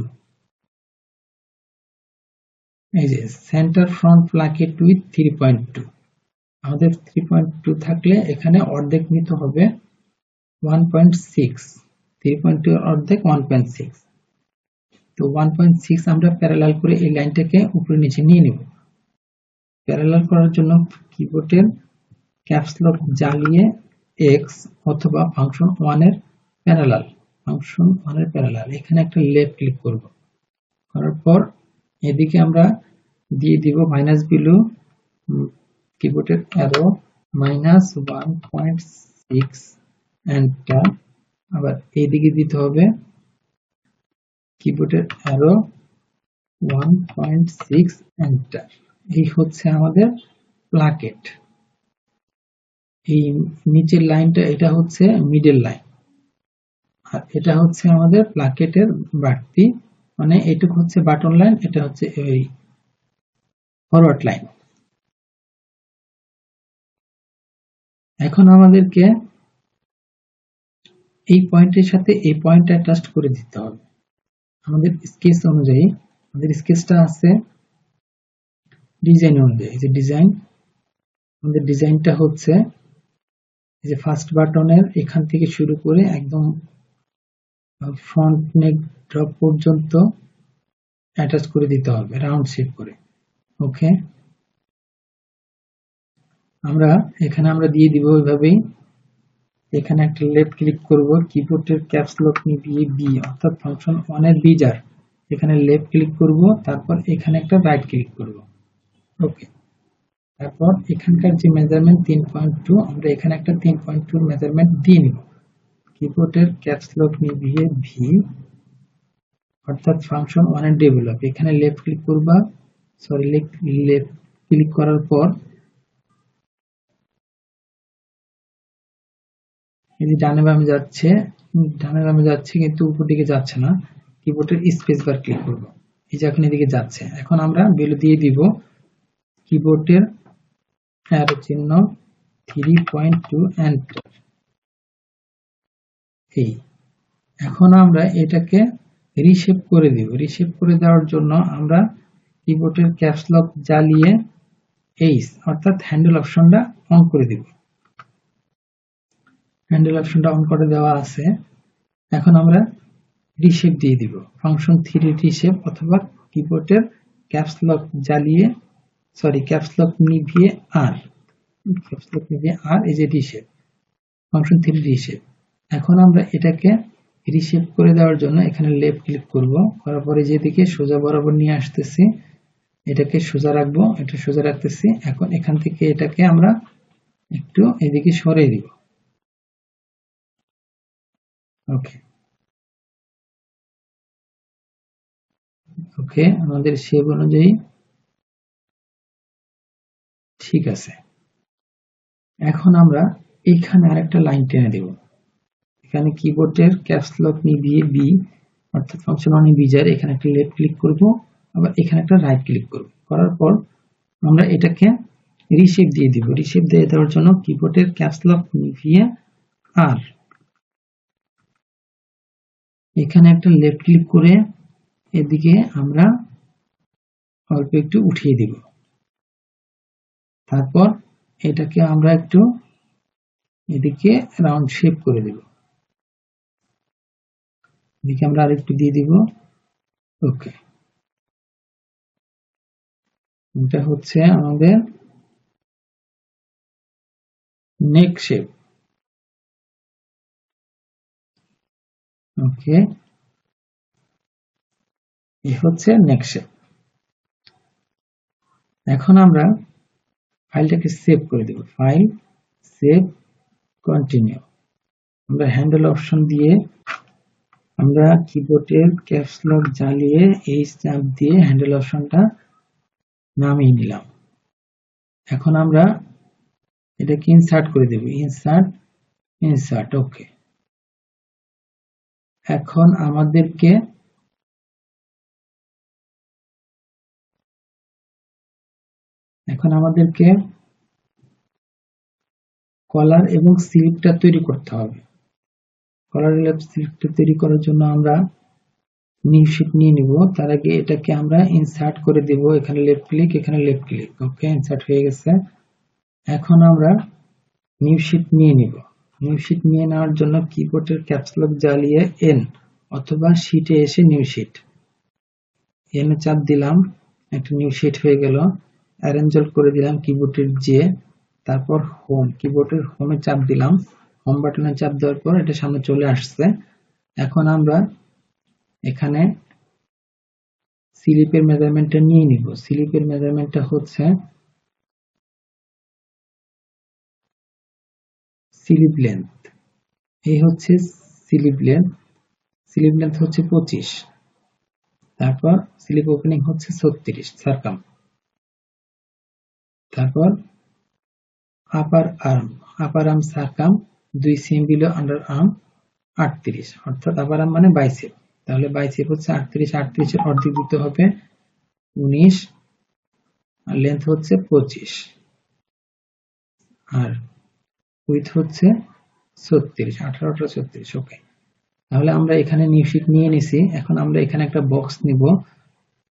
এই যে সেন্টার ফ্রন্ট প্লাকেট উইথ 3.2, আমাদের 3.2 থাকলে এখানে অর্ধেক নিতে হবে 1.6। 3.2 অর্ধেক 1.6। তো 1.6 আমরা প্যারালাল করে এই লাইনটাকে উপরে নিচে নিয়ে নেব। প্যারালাল করার জন্য কিবোর্ডের ক্যাপস লক জ্বালিয়ে এক্স অথবা ফাংশন 1 এর প্যারালাল, ফাংশন 1 এর প্যারালাল এখানে একটা লেফট ক্লিক করব। করার পর এদিকে আমরা দিয়ে দিব মাইনাস বিলু কিবোর্ডের অ্যারো -1.6 এন্টার। আবার এইদিকে দিতে হবে কিবোর্ডের অ্যারো 1.6 এন্টার। এই হচ্ছে আমাদের প্লাকেট। এই নিচের লাইনটা এটা হচ্ছে মিডল লাইন, আর এটা হচ্ছে আমাদের প্লাকেটের বাড়তি, মানে এটুকু হচ্ছে বাটন লাইন, এটা হচ্ছে এই ফরওয়ার্ড লাইন। এখন আমাদেরকে এই পয়েন্টের সাথে এই পয়েন্ট অ্যাটাচ করে দিতে হবে। আমাদের স্কেচ অনুযায়ী, আমাদের স্কেচটা আছে ডিজাইন অনুযায়ী। এই যে ডিজাইন, আমাদের ডিজাইনটা হচ্ছে এই যে ফার্স্ট বাটনের এখান থেকে শুরু করে একদম ফ্রন্ট নেক ড্রপ পর্যন্ত অ্যাটাচ করে দিতে হবে রাউন্ড শেপ করে। ওকে, আমরা দিয়ে দিব ওইভাবেই। এখানে একটা লেফট ক্লিক করব, কিবোর্ডের ক্যাপস লক নিয়ে বি অর্থাৎ ফাংশন 1 এর বিজার এখানে লেফট ক্লিক করব, তারপর এখানে একটা রাইট ক্লিক করব। ওকে, তারপর এখানকার যে মেজারমেন্ট 3.2, আমরা এখানে একটা 3.2 মেজারমেন্ট দিয়ে নিব। কিবোর্ডের ক্যাপস লক নিয়ে ভি অর্থাৎ ফাংশন 1 এর ডেভেলপ এখানে লেফট ক্লিক করবা, লেফট ক্লিক করার পর এই যে ডানে বামে যাচ্ছে কিন্তু উপর দিকে যাচ্ছে না। কিবোর্ডের স্পেস বার ক্লিক করব, এই যে এখন এদিকে যাচ্ছে। এখন আমরা ভ্যালু দিয়ে দিব কিবোর্ডের অ্যারো চিহ্ন 3.2 এন্টার। এই এখন আমরা এটাকে রিশেপ করে দিব। রিশেপ করে দেওয়ার জন্য আমরা কিবোর্ডের ক্যাপস লক জ্বালিয়ে এইচ অর্থাৎ হ্যান্ডেল অপশনটা অন করে দিব। হ্যান্ডেল অপশনটা অন করে দেওয়া আছে। এখন আমরা রিশেপ দিয়ে দিব, ফাংশন 3 রিশেপ অথবা কিবোর্ডের ক্যাপস লক জ্বালিয়ে ক্যাপস লক নিভিয়ে আর এই যে রিশেপ, ফাংশন 3 রিশেপ। এখন আমরা এটাকে রিশেপ করে দেওয়ার জন্য এখানে লেফট ক্লিক করব, করার পরে যেদিকে সোজা বরাবর নিয়ে আসতেছি, এটাকে সোজা রাখবো, এটা সোজা রাখতেছি। এখন এখান থেকে এটাকে আমরা একটু এদিকে সরিয়ে দিব। ওকে, আমাদের শেপ অনুযায়ী ঠিক আছে। এখন আমরা এখানে আরেকটা লাইন টেনে দেব। এখানে কিবোর্ডের ক্যাপস লক নিভিয়ে বি অর্থাৎ ফাংশন 1 এর বিজার এখানে একটা লেফট ক্লিক করব, আবার এখানে একটা রাইট ক্লিক করব। করার পর আমরা এটাকে রিশেপ দিয়ে দিব। রিশেপ দিয়ে দেওয়ার জন্য কিবোর্ডের ক্যাপস লক নিভিয়ে আর এখানে একটা লেফট ক্লিক করে এদিকে আমরা অল্প একটু উঠিয়ে দিব। তারপর এটাকে আমরা একটু এদিকে রাউন্ড শেপ করে দেব। এদিকে আমরা আরেকটু দিয়ে দিব। ওকে, এটা হচ্ছে আমাদের নেক শেপ। ওকে, এই হচ্ছে নেক শেপ। এখন আমরা ফাইলটাকে সেভ করে দেব। File, save, continue. আমরা হ্যান্ডেল অপশন দিয়ে আমরা কিবোর্ডের ক্যাপস লক জ্বালিয়ে এই চাপ দিয়ে হ্যান্ডেল অপশনটা নামিয়ে নিলাম। এখন আমরা এটাকে ইনসার্ট করে দেব, ইনসার্ট ওকে। এখন আমাদেরকে কলার এবং স্লিপটা তৈরি করতে হবে। কলার এবং স্লিপটা তৈরি করার জন্য আমরা নিউ শীট নিয়ে নিব। তার আগে এটাকে আমরা ইনসার্ট করে দেব, এখানে লেফট ক্লিক, এখানে লেফট ক্লিক, ওকে ইনসার্ট হয়ে গেছে। এখন আমরা নিউ শীট নিয়ে নিব। নিউ শীট নিয়ে নেওয়ার জন্য কিবোর্ডের ক্যাপস লক জ্বালিয়ে এন অথবা শীটে এসে নিউ শীট, এন চাপ দিলাম, একটা নিউ শীট হয়ে গেল। অ্যারেঞ্জ করে দিলাম কিবোর্ডের জে, তারপর হোম, কিবোর্ডের হোমে চাপ দিলাম, হোম বাটনে চাপ দেওয়ার পর এটা সামনে চলে আসছে। এখন আমরা এখানে স্লিপের মেজারমেন্টটা নিয়ে নিব। স্লিপের মেজারমেন্টটা হচ্ছে স্লিপ লেন্থ, এই হচ্ছে স্লিপ লেন্থ। স্লিপ লেন্থ হচ্ছে 25, তারপর স্লিপ ওপেনিং হচ্ছে 36 সারকাম, তারপর upper arm circum 2 cm below under arm 38, অর্থাৎ আপার আর্ম মানে বাইসেপ, তাহলে বাইসেপ হচ্ছে 38, 38 এর অর্ধেক দিতে হবে 19, আর লেন্থ হচ্ছে 25, আর উইথ হচ্ছে 36, 18 36, ওকে। তাহলে আমরা এখানে নিউ শীট নিয়ে নিছি। এখন আমরা এখানে একটা বক্স নিব।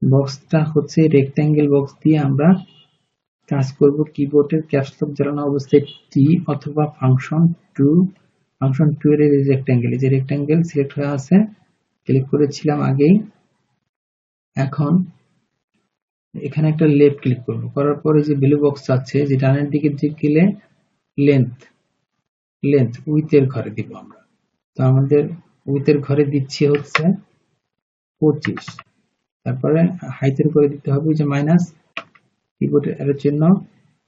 বক্সটা হচ্ছে রেক্ট্যাঙ্গেল বক্স দিয়ে আমরা কাজ করব। কিবোর্ডের ক্যাপস লক জ্বালানো অবস্থায় টি অথবা ফাংশন 2 এর রেক্ট্যাঙ্গেল, এই যে রেক্ট্যাঙ্গেল সিলেক্ট হয়ে আছে, ক্লিক করেছিলাম আগেই। এখন এখানে একটা লেফট ক্লিক করব, করার পরে যে ভ্যালু বক্স আছে, যে ডানের দিকে যে গেলে লেন্থ উইথের ঘরে দিব আমরা। তো আমাদের উইথের ঘরে দিচ্ছি হচ্ছে 25, তারপরে হাইটের করে দিতে হবে যে মাইনাস, কিবোর্ডের অ্যারো চিহ্ন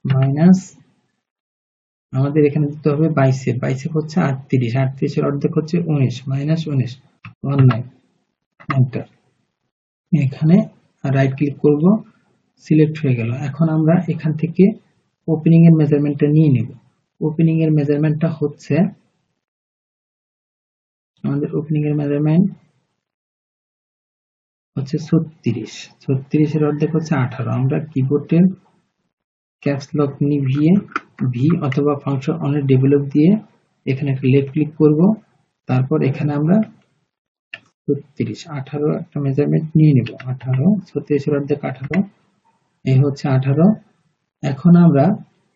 মাইনাস, আমাদের এখানে দিতে হবে বাইসেপ হচ্ছে 38, 38 এর অর্ধেক হচ্ছে 19, মাইনাস 19, 19, এন্টার। এখানে রাইট ক্লিক করব, সিলেক্ট হয়ে গেল। এখন আমরা এখান থেকে ওপেনিং এর মেজারমেন্টটা নিয়ে নেব। ওপেনিং এর মেজারমেন্টটা হচ্ছে, আমাদের ওপেনিং এর মেজারমেন্ট হচ্ছে 36, 36 এর অর্ধেক হচ্ছে 18। আমরা কিবোর্ডের ক্যাপস লক নিভিয়ে ভি অথবা ফাংশন অনের ডেভেলপ দিয়ে এখানে একটা লেফট ক্লিক করব, তারপর এখানে আমরা 36, 18 একটা মেজারমেন্ট নিয়ে নেব। 18, 36 এর অর্ধেক 18, এই হচ্ছে 18। এখন আমরা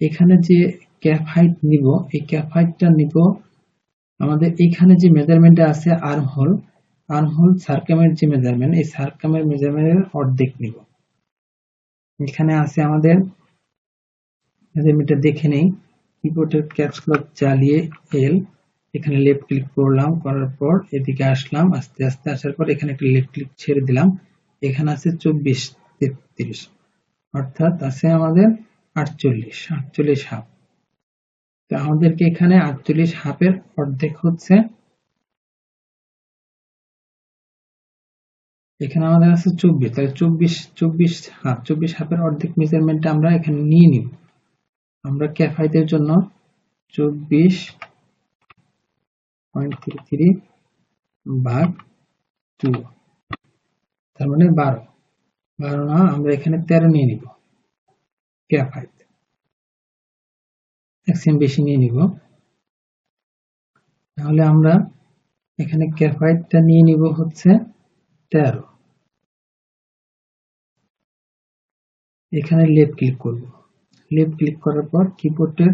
এখানে যে ক্যাপ হাইট নিব, এই ক্যাপ হাইটটা নিব আমাদের এখানে যে মেজারমেন্টে আছে আর্ম হোল সারকামের যে মেজারমেন্ট, এই সারকামের মেজারমেন্টের অর্ধেক নিব। এখানে আছে আমাদের মেজারমেন্টটা দেখে নেই। কিবোর্ডের ক্যাপস লক জ্বালিয়ে এল, এখানে লেফট ক্লিক করলাম, করার পর এদিকে আসলাম, আস্তে আস্তে আসার পর এখানে একটা লেফট ক্লিক ছেড়ে দিলাম। এখানে আছে 24, 33, অর্থাৎ আছে আমাদের 48 হাফ। তো আমাদেরকে এখানে 48 হাফের অর্ধেক হচ্ছে, এখানে আমাদের আছে 24, তাহলে 24 হাফের অর্ধেক মেজারমেন্টটা আমরা এখানে নিয়ে নিব। আমরা ক্যাপ হাইটের জন্য 24.33 ভাগ 2, তার মানে 12 না, আমরা এখানে 13 নিয়ে নিব ক্যাপ হাইট, এক সেম বেশি নিয়ে নিব। তাহলে আমরা এখানে ক্যাপ হাইটটা নিয়ে নিব হচ্ছে 13। এখানে লেফট ক্লিক করব, লেফট ক্লিক করার পর কিবোর্ডের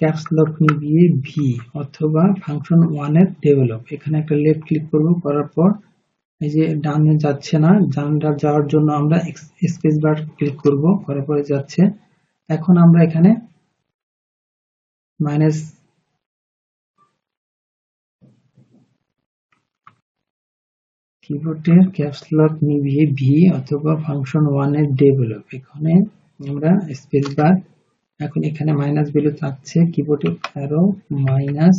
ক্যাপস লক নিভিয়ে ভি অথবা ফাংশন 1 এর ডেভেলপ, এখানে একটা লেফট ক্লিক করব, করার পর এই যে ডানে যাচ্ছে না, ডানটা যাওয়ার জন্য আমরা স্পেস বার ক্লিক করব, করার পরে যাচ্ছে। এখন আমরা এখানে মাইনাস কিবোর্ডের ক্যাপস লক নিভিয়ে ভি অথবা ফাংশন 1 এর ডেভেলপ, এখানে আমরা স্পেস বার, এখন এখানে মাইনাস ভ্যালু চাচ্ছে, কিবোর্ডের অ্যারো মাইনাস,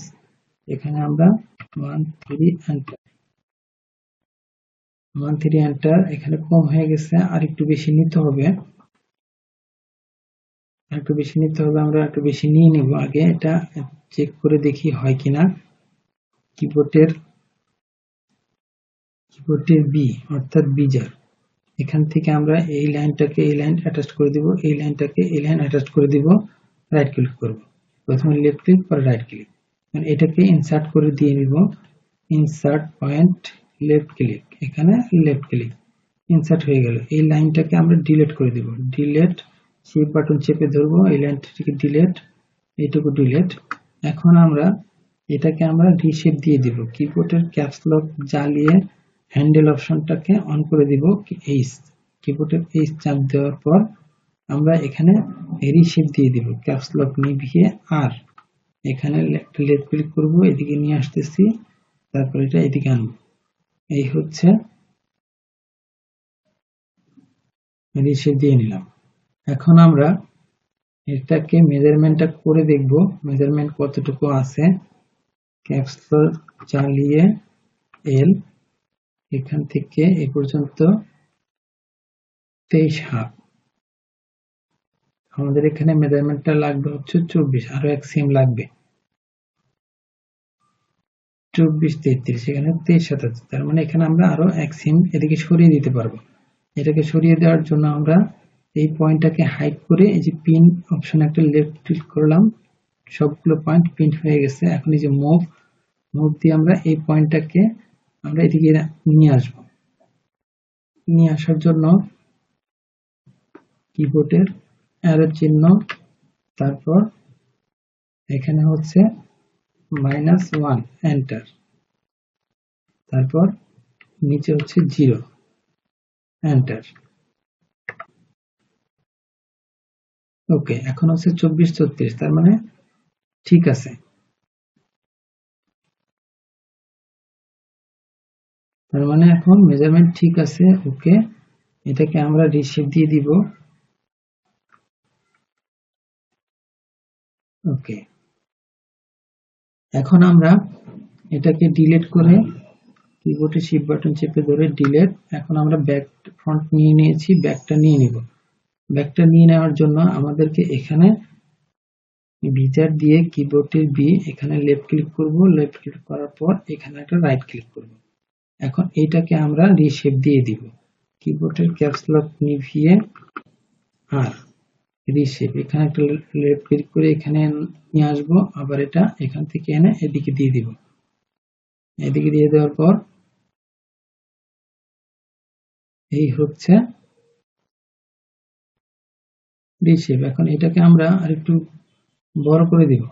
এখানে আমরা 13 এন্টার, এখানে কম হয়ে গেছে, আর একটু বেশি নিতে হবে। একটু বেশি নিতে হবে, আমরা একটু বেশি নিয়ে নেব। আগে এটা চেক করে দেখি হয় কিনা। কিবোর্ডের বি অর্থাৎ বিজার, এখান থেকে আমরা এই লাইনটাকে এই লাইন অ্যাটাচ করে দিব, এই লাইনটাকে এই লাইন অ্যাটাচ করে দিব, রাইট ক্লিক করব। প্রথমে লেফট ক্লিক পরে রাইট ক্লিক, এটাকে ইনসার্ট করে দিয়ে নিব। ইনসার্ট পয়েন্ট লেফট ক্লিক, এখানে লেফট ক্লিক, ইনসার্ট হয়ে গেল। এই লাইনটাকে আমরা ডিলিট করে দিব, ডিলিট শিফট বাটন চেপে ধরবো, এই লাইনটাকে ডিলিট, এইটুকু ডিলিট। এখন আমরা এটাকে আমরা রিশেপ দিয়ে দিব, কিবোর্ডের ক্যাপস লক জ্বালিয়ে হ্যান্ডেল অপশনটাকে অন করে দিব, এইচ কিবোর্ডের এইচ চাপ দেওয়ার পর আমরা এখানে রিশেপ দিয়ে দিব, ক্যাপস লক নিভিয়ে আর এখানে লেফট ক্লিক করব, এদিকে নিয়ে আসতেছি, তারপর এটা এদিকে আনবো। এই হচ্ছে রিশেপ দিয়ে নিলাম। এখন আমরা এটাকে মেজারমেন্টটা করে দেখব, মেজারমেন্ট কতটুকু আছে। ক্যাপস লক চালিয়ে এল, এখান থেকে এ পর্যন্ত 23.5। আমাদের এখানে মেজারমেন্টটা লাগবে হচ্ছে 24, আরো এক সিম লাগবে 24, 33, এখানে 23, 27, তার মানে এখানে আমরা আরো এক সিম এদিকে সরিয়ে দিতে পারবো। এটাকে সরিয়ে দেওয়ার জন্য আমরা এই পয়েন্টটাকে হাইড করে এই যে পিন অপশন একটা লেফট ক্লিক করলাম, সবগুলো পয়েন্ট পিন হয়ে গেছে। এখন এই যে মুভ দিয়ে আমরা এই পয়েন্টটাকে আমরা এদিকে নিয়ে আসব। নিয়ে আসার জন্য কিবোর্ডের অ্যারো চিহ্ন, তারপর এখানে হচ্ছে -1 এন্টার, তারপর নিচে হচ্ছে 0 এন্টার। ওকে, এখন হচ্ছে 24, 34, তার মানে ঠিক আছে। তার মানে এখন মেজারমেন্ট ঠিক আছে। ওকে, এটাকে আমরা রিশেপ দিয়ে দিব। ওকে, এখন আমরা এটাকে ডিলিট করে কিবোর্ডে শিফট বাটন চেপে ধরে ডিলিট। এখন আমরা ব্যাক ফ্রন্ট নিয়ে নিয়েছি, ব্যাকটা নিয়ে নিব। ব্যাকটা নিয়ে নেওয়ার জন্য আমাদেরকে এখানে ভিজার দিয়ে কিবোর্ডের বি, এখানে লেফট ক্লিক করব, লেফট ক্লিক করার পর এখানে একটা রাইট ক্লিক করব। এখন এইটাকে আমরা রিশেপ দিয়ে দিব, কিবোর্ডের ক্যাপস লক নিভিয়ে আর রিশেপ, এখানে একটা লেফট ক্লিক করে এখানে নিয়ে আসবো, আবার এটা এখান থেকে এনে এদিকে দিয়ে দিব। এদিকে দিয়ে দেওয়ার পর এই হচ্ছে রিশেপ। এখন এটাকে আমরা আরেকটু বড় করে দিব,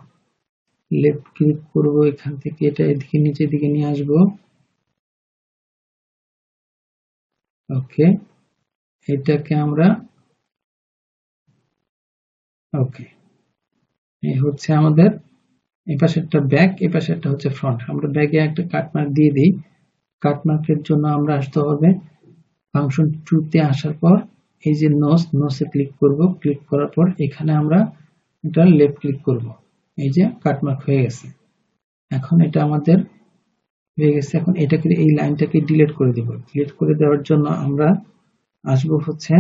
লেফট ক্লিক করব, এখান থেকে এটা এদিকে নিচের দিকে নিয়ে আসব। ওকে, এটাকে আমরা ওকে, এই হচ্ছে আমাদের এই পাশেরটা ব্যাক, এই পাশেরটা হচ্ছে ফ্রন্ট। আমরা ব্যাকে একটা কাটমার্ক দিয়ে দিই। কাটমার্কের জন্য আমরা আসতে হবে ফাংশন 2 তে, আসার পর এই যে নোসে ক্লিক করব, ক্লিক করার পর এখানে আমরা এটা লেফট ক্লিক করব, এই যে কাটমার্ক হয়ে গেছে। এখন এটা আমাদের হয়ে গেছে। এখন এটাকে এই লাইনটাকে ডিলিট করে দেব। ডিলিট করে দেওয়ার জন্য আমরা আসবো হচ্ছে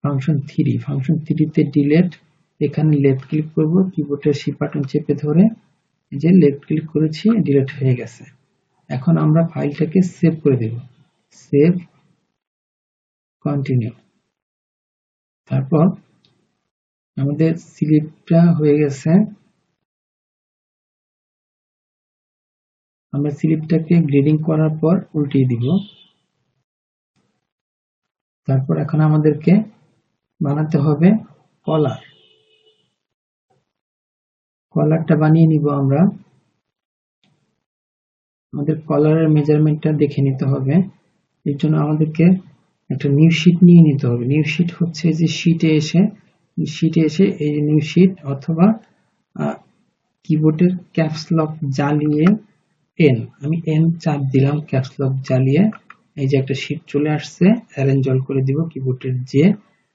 ফাংশন 3, ফাংশন 3 তে ডিলিট, এখানে লেফট ক্লিক করব, কিবোর্ডের শিফট বাটন চেপে ধরে এই যে লেফট ক্লিক করেছি, ডিলিট হয়ে গেছে। এখন আমরা ফাইলটাকে সেভ করে দেব, সেভ, কন্টিনিউ। তারপর আমাদের স্লিপটা হয়ে গেছে, আমরা স্লিপটাকে গ্রেডিং করার পর উল্টিয়ে দিব। তারপর এখন আমাদেরকে বানাতে হবে কলার। কলারটা বানিয়ে নিব আমরা। আমাদের কলারের মেজারমেন্টটা দেখে নিতে হবে। এর জন্য আমাদেরকে একটা নিউ শিট নিয়ে নিতে হবে। নিউ শিট হচ্ছে যে শিটে এসে এই নিউ শিট অথবা কিবোর্ডের ক্যাপস লক জ্বালিয়ে এন, আমি এন চাপ দিলাম, ক্যাপস লক জ্বালিয়ে এই যে একটা শিট চলে আসছে, অ্যারেঞ্জ অল করে দিব কিবোর্ডের যে।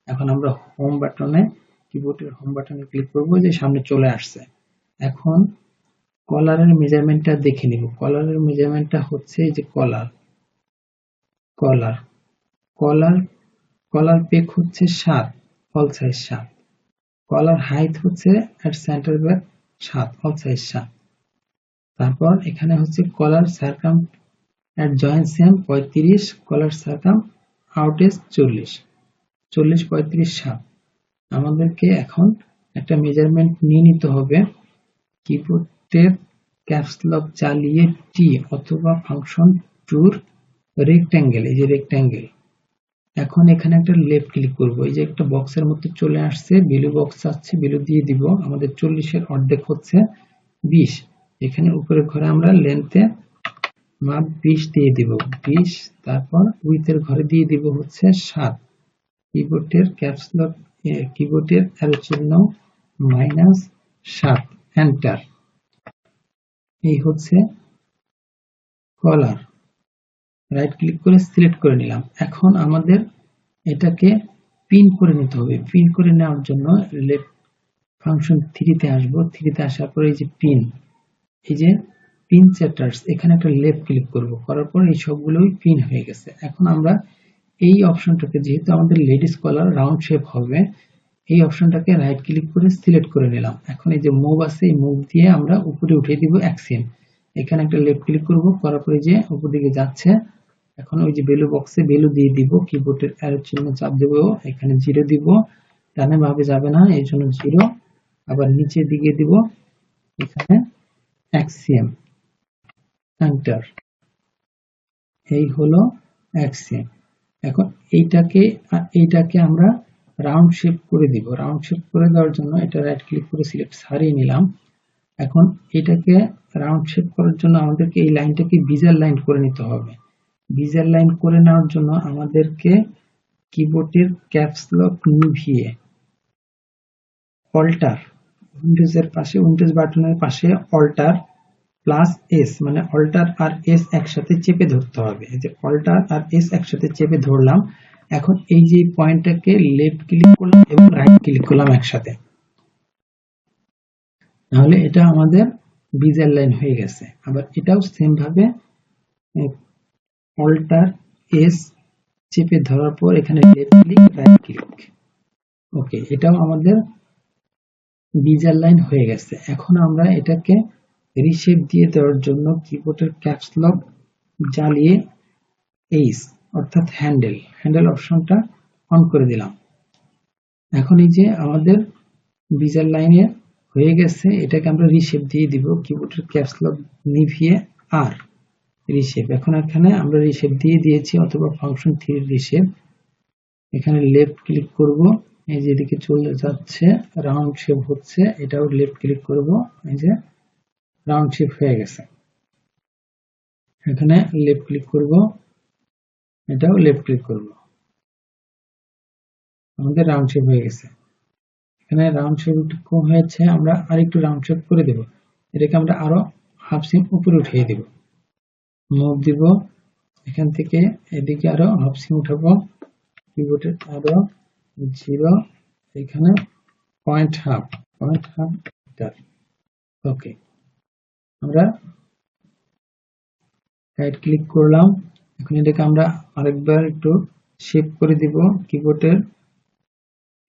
এখন আমরা হোম বাটনে, কিবোর্ডের হোম বাটনে ক্লিক করব, যে সামনে চলে আসছে। এখন কলারের মেজারমেন্টটা দেখে নিব। কলারের মেজারমেন্টটা হচ্ছে এই যে কলার পেক হচ্ছে 7, ফল সাইজ 7। কলার হাইট হচ্ছে এট সেন্টার ব্যাক 7, অল সাইজ 7। তারপর এখানে হচ্ছে কলার সারকাম এট জয়েন্ট সেম 35, কলার সারকাম আউটেজ 40, 40, 35, 7। আমাদেরকে এখন একটা মেজারমেন্ট নিয়ে নিতে হবে। কিবোর্ডের ক্যাপস লক চালিয়ে টি অথবা ফাংশন টুর রেক্ট্যাঙ্গেল, এই যে রেক্ট্যাঙ্গেল, এখন এখানে একটা লেফট ক্লিক করব। এই যে একটা বক্সের মধ্যে চলে আসছে, ভ্যালু বক্স আছে, ভ্যালু দিয়ে দিব। আমাদের 40 এর অর্ধেক হচ্ছে 20। এখানে উপরের ঘরে আমরা লেন্থে মাপ 20 দিয়ে দিব, 20। তারপর উইথের ঘরে দিয়ে দিব হচ্ছে 7। কিবোর্ডের ক্যাপস লক, কিবোর্ডের অ্যারো চিহ্ন -7, এন্টার। এই হচ্ছে কলার। রাইট ক্লিক করে সিলেক্ট করে নিলাম। এখন আমাদের এটাকে পিন করে নিতে হবে। পিন করে নেওয়ার জন্য লেফট ফাংশন 3 তে আসবো। 3 তে আসার পরে এই যে পিন, এই যে পিন সেটার্স, এখানে একটা লেফট ক্লিক করব। করার পর এই সবগুলোই পিন হয়ে গেছে। এখন আমরা এই অপশনটাকে, যেহেতু আমাদের লেডিস কলার রাউন্ড শেপ হবে, এই অপশনটাকে রাইট ক্লিক করে সিলেক্ট করে নিলাম। এখন এই যে মুভ আছে, এই মুভ দিয়ে আমরা উপরে উঠিয়ে দিব অ্যাক্সিন। এখানে একটা লেফট ক্লিক করব, করার পরে যে উপর দিকে যাচ্ছে। এখন ওই যে ভ্যালু বক্সে ভ্যালু দিয়ে দিব, কিবোর্ডের অ্যারো চিহ্ন চাপ দেব, এখানে 0 দিব, ডানে ভাবে যাবে না এই জন্য 0। আবার নিচের দিকে দিব, এখানে অ্যাক্সিএম, এন্টার। এই হলো অ্যাক্সিএম। এখন এইটাকে আমরা রাউন্ড শেপ করে দিব। রাউন্ড শেপ করে দেওয়ার জন্য এটা রাইট ক্লিক করে সিলেক্ট সারিয়ে নিলাম। এখন এটাকে রাউন্ড শেপ করার জন্য আমাদেরকে এই লাইনটাকে বিজার লাইন করে নিতে হবে। বিজার লাইন করে নেওয়ার জন্য আমাদেরকে কিবোর্ডের ক্যাপস লক নিভিয়ে অল্টার, উইন্ডোজের পাশে, উইন্ডোজ বাটনের পাশে অল্টার +S, মানে অল্টার আর এস একসাথে চেপে ধরতে হবে। এই যে অল্টার আর এস একসাথে চেপে ধরলাম। এখন এই যে পয়েন্টটাকে লেফট ক্লিক করলাম এবং রাইট ক্লিক করলাম একসাথে, তাহলে এটা আমাদের বিজার লাইন হয়ে গেছে। আবার এটাও সেম ভাবে অল্টার এস চেপে ধরার পর এখানে লেফট ক্লিক, রাইট ক্লিক। ওকে, এটাও আমাদের বিজার লাইন হয়ে গেছে। এখন আমরা এটাকে রিশেপ দিয়ে দেওয়ার জন্য কিবোর্ডের ক্যাপস লক জ্বালিয়ে এইচ অর্থাৎ হ্যান্ডেল অপশনটা অন করে দিলাম। এখন এই যে আমাদের বিজার লাইনে হয়ে গেছে, এটাকে আমরা রিশেপ দিয়ে দিব। কিবোর্ডের ক্যাপস লক নিভিয়ে আর রিশেপ। এখন এখানে আমরা রিশেপ দিয়ে দিয়েছি, অথবা ফাংশন 3 রিশেপ। এখানে লেফট ক্লিক করব, এই যে এদিকে চলে যাচ্ছে, রাউন্ড শেপ হচ্ছে, এটাও লেফট ক্লিক করব, এই যে রাউন্ড শেপ হয়ে গেছে। এখানে লেফট ক্লিক করব, এটাও লেফট ক্লিক করব, আমাদের রাউন্ড শেপ হয়ে গেছে। এখানে রাউন্ড শেপ একটু কম হয়েছে, আমরা আরেকটু রাউন্ড শেপ করে দেব। এটাকে আমরা আরো হাফ সিম উপরে উঠিয়ে দেব, মুভ দিব, এখান থেকে এদিকে আরো হাফ সিম উঠাবো, কিবোর্ডের আরো 0, এখানে পয়েন্ট হাফ, ওকে। আমরা রাইট ক্লিক করলাম। এখন এটাকে আমরা আরেকবার একটু শেপ করে দিব। কিবোর্ডের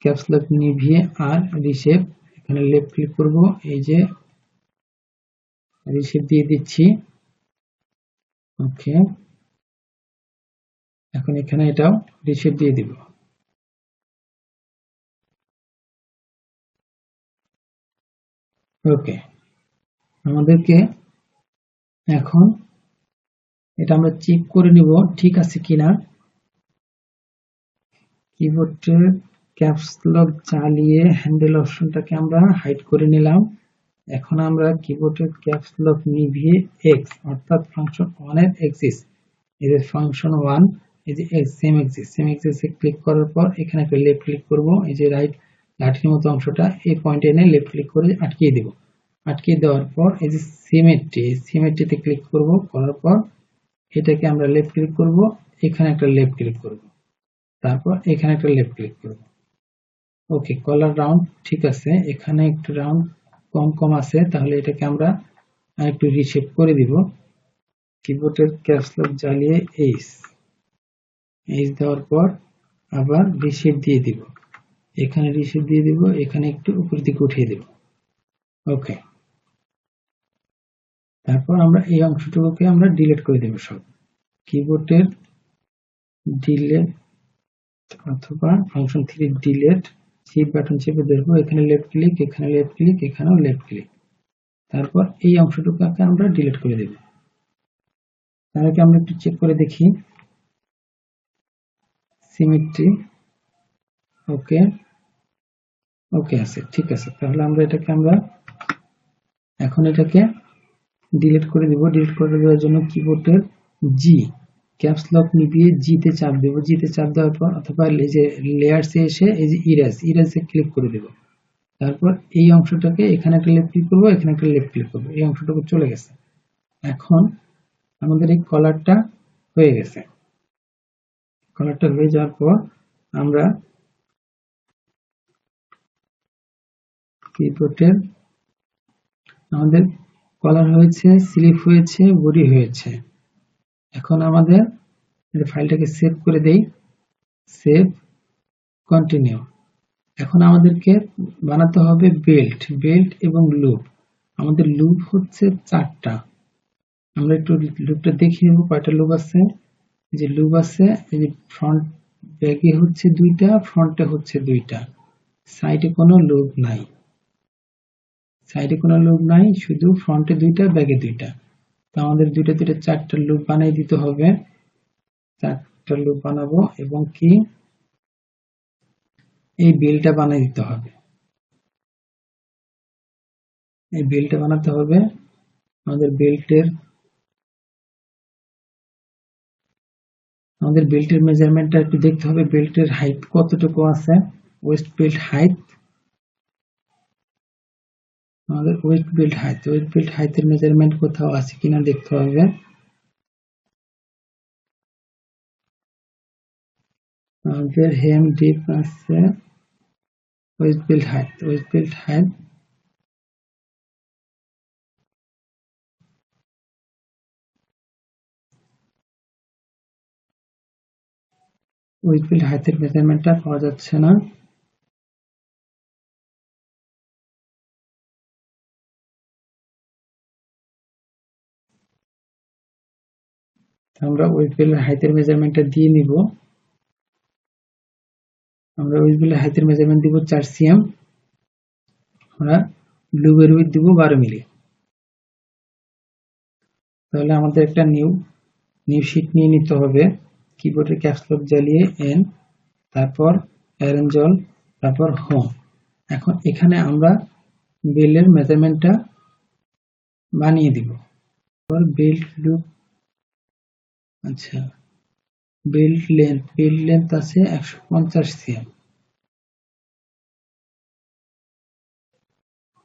ক্যাপস লক নিভিয়ে আর রিশেপ, এখানে লেফট ক্লিক করব, এই যে রিশেপ দিয়ে দিচ্ছি। ওকে, এখন এখানে এটাও রিশেপ দিয়ে দিব। ওকে, আমাদেরকে এখন এটা আমরা চেক করে নিব ঠিক আছে কিনা। কিবোর্ডের ক্যাপস লক চালিয়ে হ্যান্ডেল অপশনটাকে আমরা হাইড করে নিলাম। এখন আমরা কিবোর্ডের ক্যাপস লক নিভিয়ে এক্স অর্থাৎ ফাংশন 1 এর এক্সিস, এই যে ফাংশন 1, এই যে সেম এক্সিসে ক্লিক করার পর এখানে একটা লেফট ক্লিক করব, এই যে রাইট লাঠির মতো অংশটা, এই পয়েন্টে এনে লেফট ক্লিক করে আটকিয়ে দেব। আটকিয়ে দেওয়ার পর এই যে সিমেট্রিতে ক্লিক করব, করার পর এটাকে আমরা লেফট ক্লিক করব, এখানে একটা লেফট ক্লিক করব, তারপর এখানে একটা লেফট ক্লিক করব। ওকে, কলার রাউন্ড ঠিক আছে, এখানে একটু রাউন্ড কম আছে, তাহলে এটাকে আমরা আরেকটু রিশেপ করে দিব। কিবোর্ডের ক্যাপস লক জ্বালিয়ে এইচ দেওয়ার পর আবার রিশেপ দিয়ে দিব। এখানে রিশেপ দিয়ে দিব, এখানে একটু উপর দিকে উঠিয়ে দেব। ওকে, তারপর আমরা এই অংশটুকুকে আমরা ডিলিট করে দেব সব। কিবোর্ডের ডিলিট অথবা ফাংশন 3 ডিলিট, শিফট বাটন চেপে ধরবো, এখানে লেফট ক্লিক, এখানে লেফট ক্লিক, এখানেও লেফট ক্লিক। তারপর এই অংশটুকুকে আমরা ডিলিট করে দেব। তাহলে আমরা একটু চেক করে দেখি, সিমেট্রি ওকে, ওকে আছে, ঠিক আছে। তাহলে আমরা এখন এটাকে ডিলিট করে দিব। ডিলিট করে দেওয়ার জন্য কিবোর্ডের জি ক্যাপস লক নিভিয়ে জি তে চাপ দেব। জি তে চাপ দেওয়ার পর অথবা এই যে লেয়ারসে এসে এই যে ইরেজে ক্লিক করে দেব। তারপর এই অংশটাকে এখানে একটা লেফট ক্লিক করব, এখানে একটা লেফট ক্লিক করব, এই অংশটুকু চলে গেছে। এখন আমাদের এই কলারটা হয়ে গেছে। কলারটা হয়ে যাওয়ার পর আমরা কিবোর্ডের আমাদের কলার হয়েছে, স্লিপ হয়েছে, বডি হয়েছে। এখন আমাদের ফাইলটাকে সেভ করে দেই, সেভ, কন্টিনিউ। এখন আমাদেরকে বানাতে হবে বেল্ট, বেল্ট এবং লুপ। আমাদের লুপ হচ্ছে 4টা। আমরা একটু লুপটা দেখে নেব কয়টা লুপ আছে। যে লুপ আছে, এই যে ফ্রন্ট ব্যাকে হচ্ছে 2টা, ফ্রন্টে হচ্ছে 2টা, সাইডে কোনো লুপ নাই। সাইডে কোনো লুপ নাই, শুধু ফ্রন্টে 2টা, ব্যাকে 2টা। তো আমাদের 2টা 4টা লুপ বানিয়ে দিতে হবে। 4টা লুপ বানাবো এবং কি এই বেলটা বানিয়ে দিতে হবে। এই বেলটা বানাতে হবে। আমাদের বেল্টের মেজারমেন্টটা একটু দেখতে হবে। বেল্টের হাইট কতটুকু আছে, ওয়েস্ট বেল্ট হাইট, আমাদের ওয়েস্ট বেল্ট হাইটের মেজারমেন্ট কোথাও আছে কিনা দেখতে হবে। আমাদের হেম ডিপ আছে, waist belt height waist belt হাইটের মেজারমেন্টটা পাওয়া যাচ্ছে না। আমরা ওয়েস্ট বেল্টের হাইটের মেজারমেন্টটা দিয়ে নিব। আমরা ওয়েস্ট বেল্টের হাইটের মেজারমেন্ট দিব 4 cm। আমরা লুপের উইডথ দিব 12 মিলি। তাহলে আমাদের একটা নিউ শীট নিয়ে নিতে হবে। কিবোর্ডের ক্যাপস লক জ্বালিয়ে এন, তারপর অ্যারেঞ্জ অল, তারপর হোম। এখন এখানে আমরা বেলের মেজারমেন্টটা বানিয়ে দিব। বেল্ট লুপ, আচ্ছা, বেল্ট লেন্থ আছে 150 cm।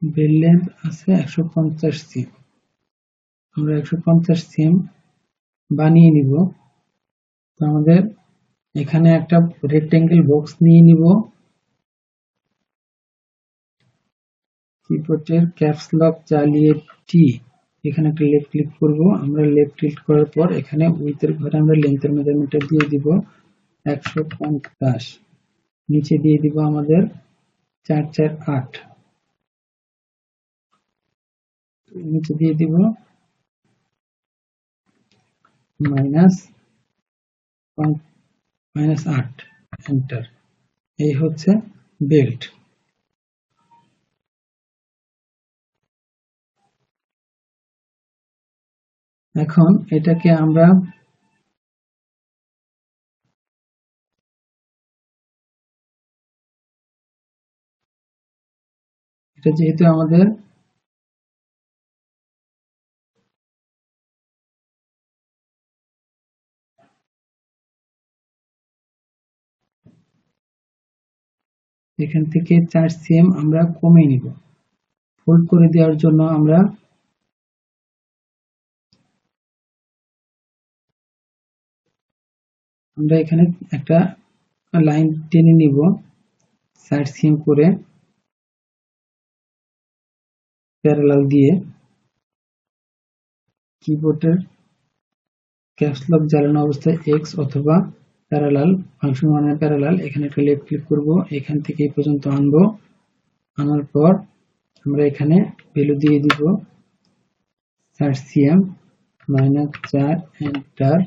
বেল্ট লেন্থ আছে 150 cm। আমরা 150 cm বানিয়ে নিব। তো আমাদের এখানে একটা রেক্টেঙ্গেল বক্স নিয়ে নিব। কিবোর্ডের ক্যাপস লক জ্বালিয়ে টি, এখানে একটা লেফট ক্লিক করব। আমরা লেফট ক্লিক করার পর এখানে উইথের ঘরে আমরা লেন্থের মেজারমেন্টটা দিয়ে দিব 150। নিচে দিয়ে দিব আমাদের 4 4 8, নিচে দিয়ে দিব -8, এন্টার। এই হচ্ছে বেল্ট। এখন এটাকে আমরা এটা যেহেতু আমাদের এখান থেকে 4 cm আমরা কমিয়ে নিব। ফোল্ড করে দেওয়ার জন্য আমরা এখানে একটা লাইন টেনে নিব 4 cm করে প্যারালাল দিয়ে। কিবোর্ডের ক্যাপস লক জ্বালানো অবস্থায় X অথবা প্যারালাল, ফাংশন ওয়ানের প্যারালাল। এখানে একটা লেফট ক্লিক করব, এখান থেকে এই পর্যন্ত আনবো। আনার পর আমরা এখানে ভ্যালু দিয়ে দিব সার্সিয়াম -4, এন্টার।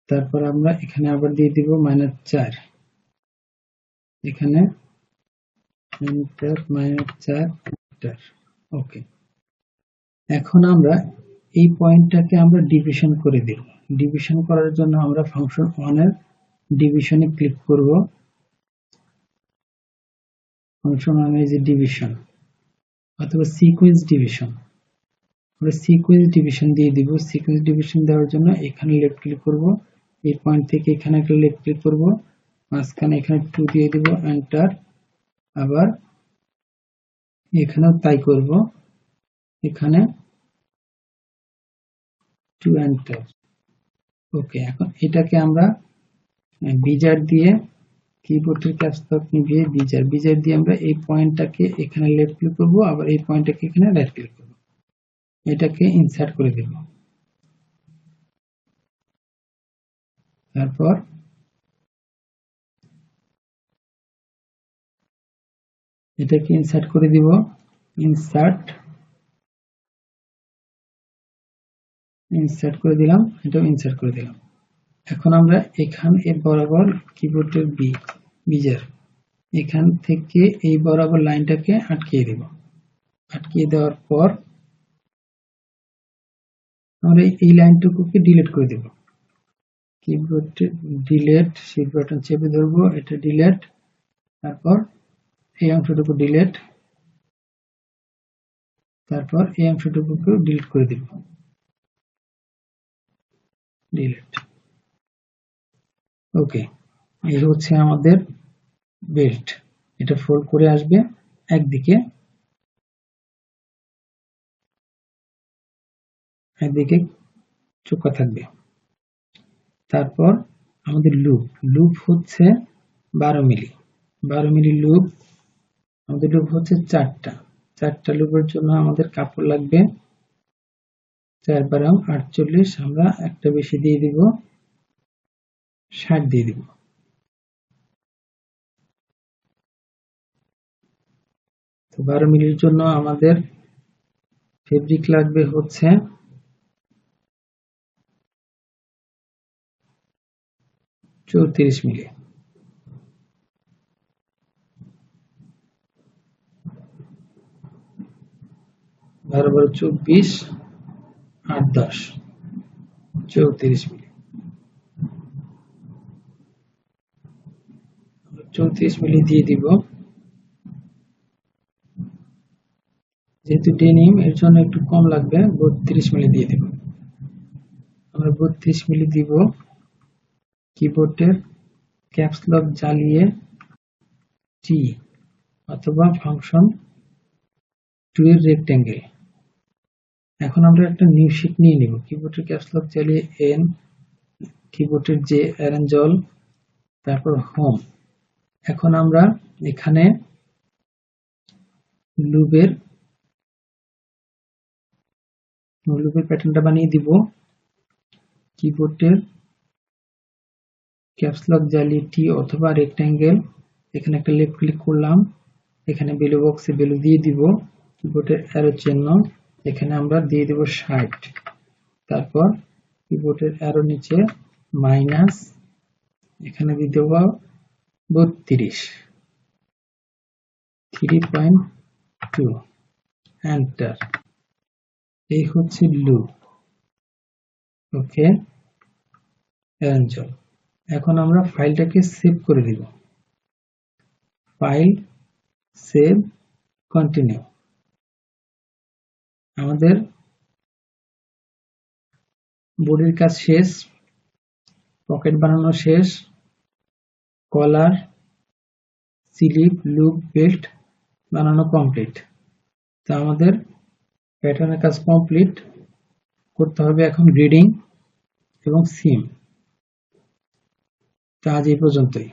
তারপর আমরা এখানে আবার দিয়ে দিব -4, এখানে এন্টার, -4, এন্টার। ওকে, এখন আমরা এই পয়েন্টটাকে আমরা ডিভিশন করে দেব। ডিভিশন করার জন্য আমরা ফাংশন ওয়ানের ডিভিশনে ক্লিক করব। ফাংশন ওয়ানের যে ডিভিশন অথবা সিকোয়েন্স ডিভিশন, আমরা সিকোয়েন্স ডিভিশন দিয়ে দিব। সিকোয়েন্স ডিভিশন দেওয়ার জন্য এখানে লেফট ক্লিক করব, এই পয়েন্ট থেকে এখানে একটা লেফট ক্লিক করব, মাঝখানে এখানে 2 দিয়ে দিব, এন্টার। আবার এখানেও তাই করব, এখানে 2, এন্টার। ওকে, এখন এটাকে আমরা বিজার দিয়ে, কিবোর্ডের ক্যাপস লক নিভিয়ে বিজার দিয়ে আমরা এই পয়েন্টটাকে এখানে লেফট ক্লিক করব, আবার এই পয়েন্টটাকে এখানে রাইট ক্লিক করব, এটাকে ইনসার্ট করে দেব। তারপর এটাকে ইনসার্ট করে দিব, ইনসার্ট করে দিলাম, এটাও ইনসার্ট করে দিলাম। এখন আমরা এখান এ বরাবর কিবোর্ডের বিজার এখান থেকে এই বরাবর লাইনটাকে আটকিয়ে দেব। আটকিয়ে দেওয়ার পর আমরা এই লাইনটুকুকে ডিলিট করে দেব। কিবোর্ডে ডিলিট, শিফট বাটন চেপে ধরবো, এটা ডিলিট। তারপর এই অংশটুকু ডিলিট, তারপর এই অংশটুকুকে ডিলিট করে দেব, ডিলিট। ওকে, এই হচ্ছে আমাদের বেল্ট। এটা ফোল্ড করে আসবে, একদিকে চোখা থাকবে। তারপর আমাদের লুপ হচ্ছে 12 মিলি। 12 মিলি লুপ, আমাদের লুপ হচ্ছে 4টা লুপের জন্য আমাদের কাপড় লাগবে 4 × 48। আমরা একটা বেশি দিয়ে দিব, 60 দিয়ে দিব। তো 12 মিলির জন্য আমাদের ফেব্রিক লাগবে হচ্ছে 34 মিলি। 12 × 24, 8, 10, 34 মিলি। 34 মিলি দিয়ে দিব। যেহেতু ডেনিম, এর জন্য একটু কম লাগবে, 32 মিলি দিয়ে দেব। আমরা 32 মিলি দিব। কিবোর্ডের ক্যাপস লক জ্বালিয়ে টি অথবা ফাংশন 2 এর রেক্টেঙ্গেল। এখন আমরা একটা নিউ শীট নিয়ে নিব। কিবোর্ডের ক্যাপস লক জ্বালিয়ে এন, কিবোর্ডের যে অ্যারেঞ্জ অল, তারপর হোম। এখন আমরা এখানে লুপের প্যাটার্নটা বানিয়ে দিব। কিবোর্ডের ক্যাপস লক জ্বালিয়ে টি অথবা রেক্টেঙ্গেল, এখানে একটা লেফট ক্লিক করলাম, এখানে ভ্যালু বক্সে ভ্যালু দিয়ে দিব। কিবোর্ডের অ্যারো চিহ্ন, এখানে আমরা দিয়ে দিব 60। তারপর কিবোর্ডের অ্যারো নিচে মাইনাস, এখানে দিয়ে দেব 32, 3.2, এন্টার। এই হচ্ছে লুপ। ওকে, অ্যারেঞ্জ অল। এখন আমরা ফাইলটাকে সেভ করে দিব। File, save, continue. আমাদের বডির কাজ শেষ, পকেট বানানো শেষ, কলার, স্লিপ, লুপ, বেল্ট বানানো কমপ্লিট। তো আমাদের প্যাটার্নের কাজ কমপ্লিট। করতে হবে এখন গ্রিডিং এবং সিম। তো আজ এই পর্যন্তই।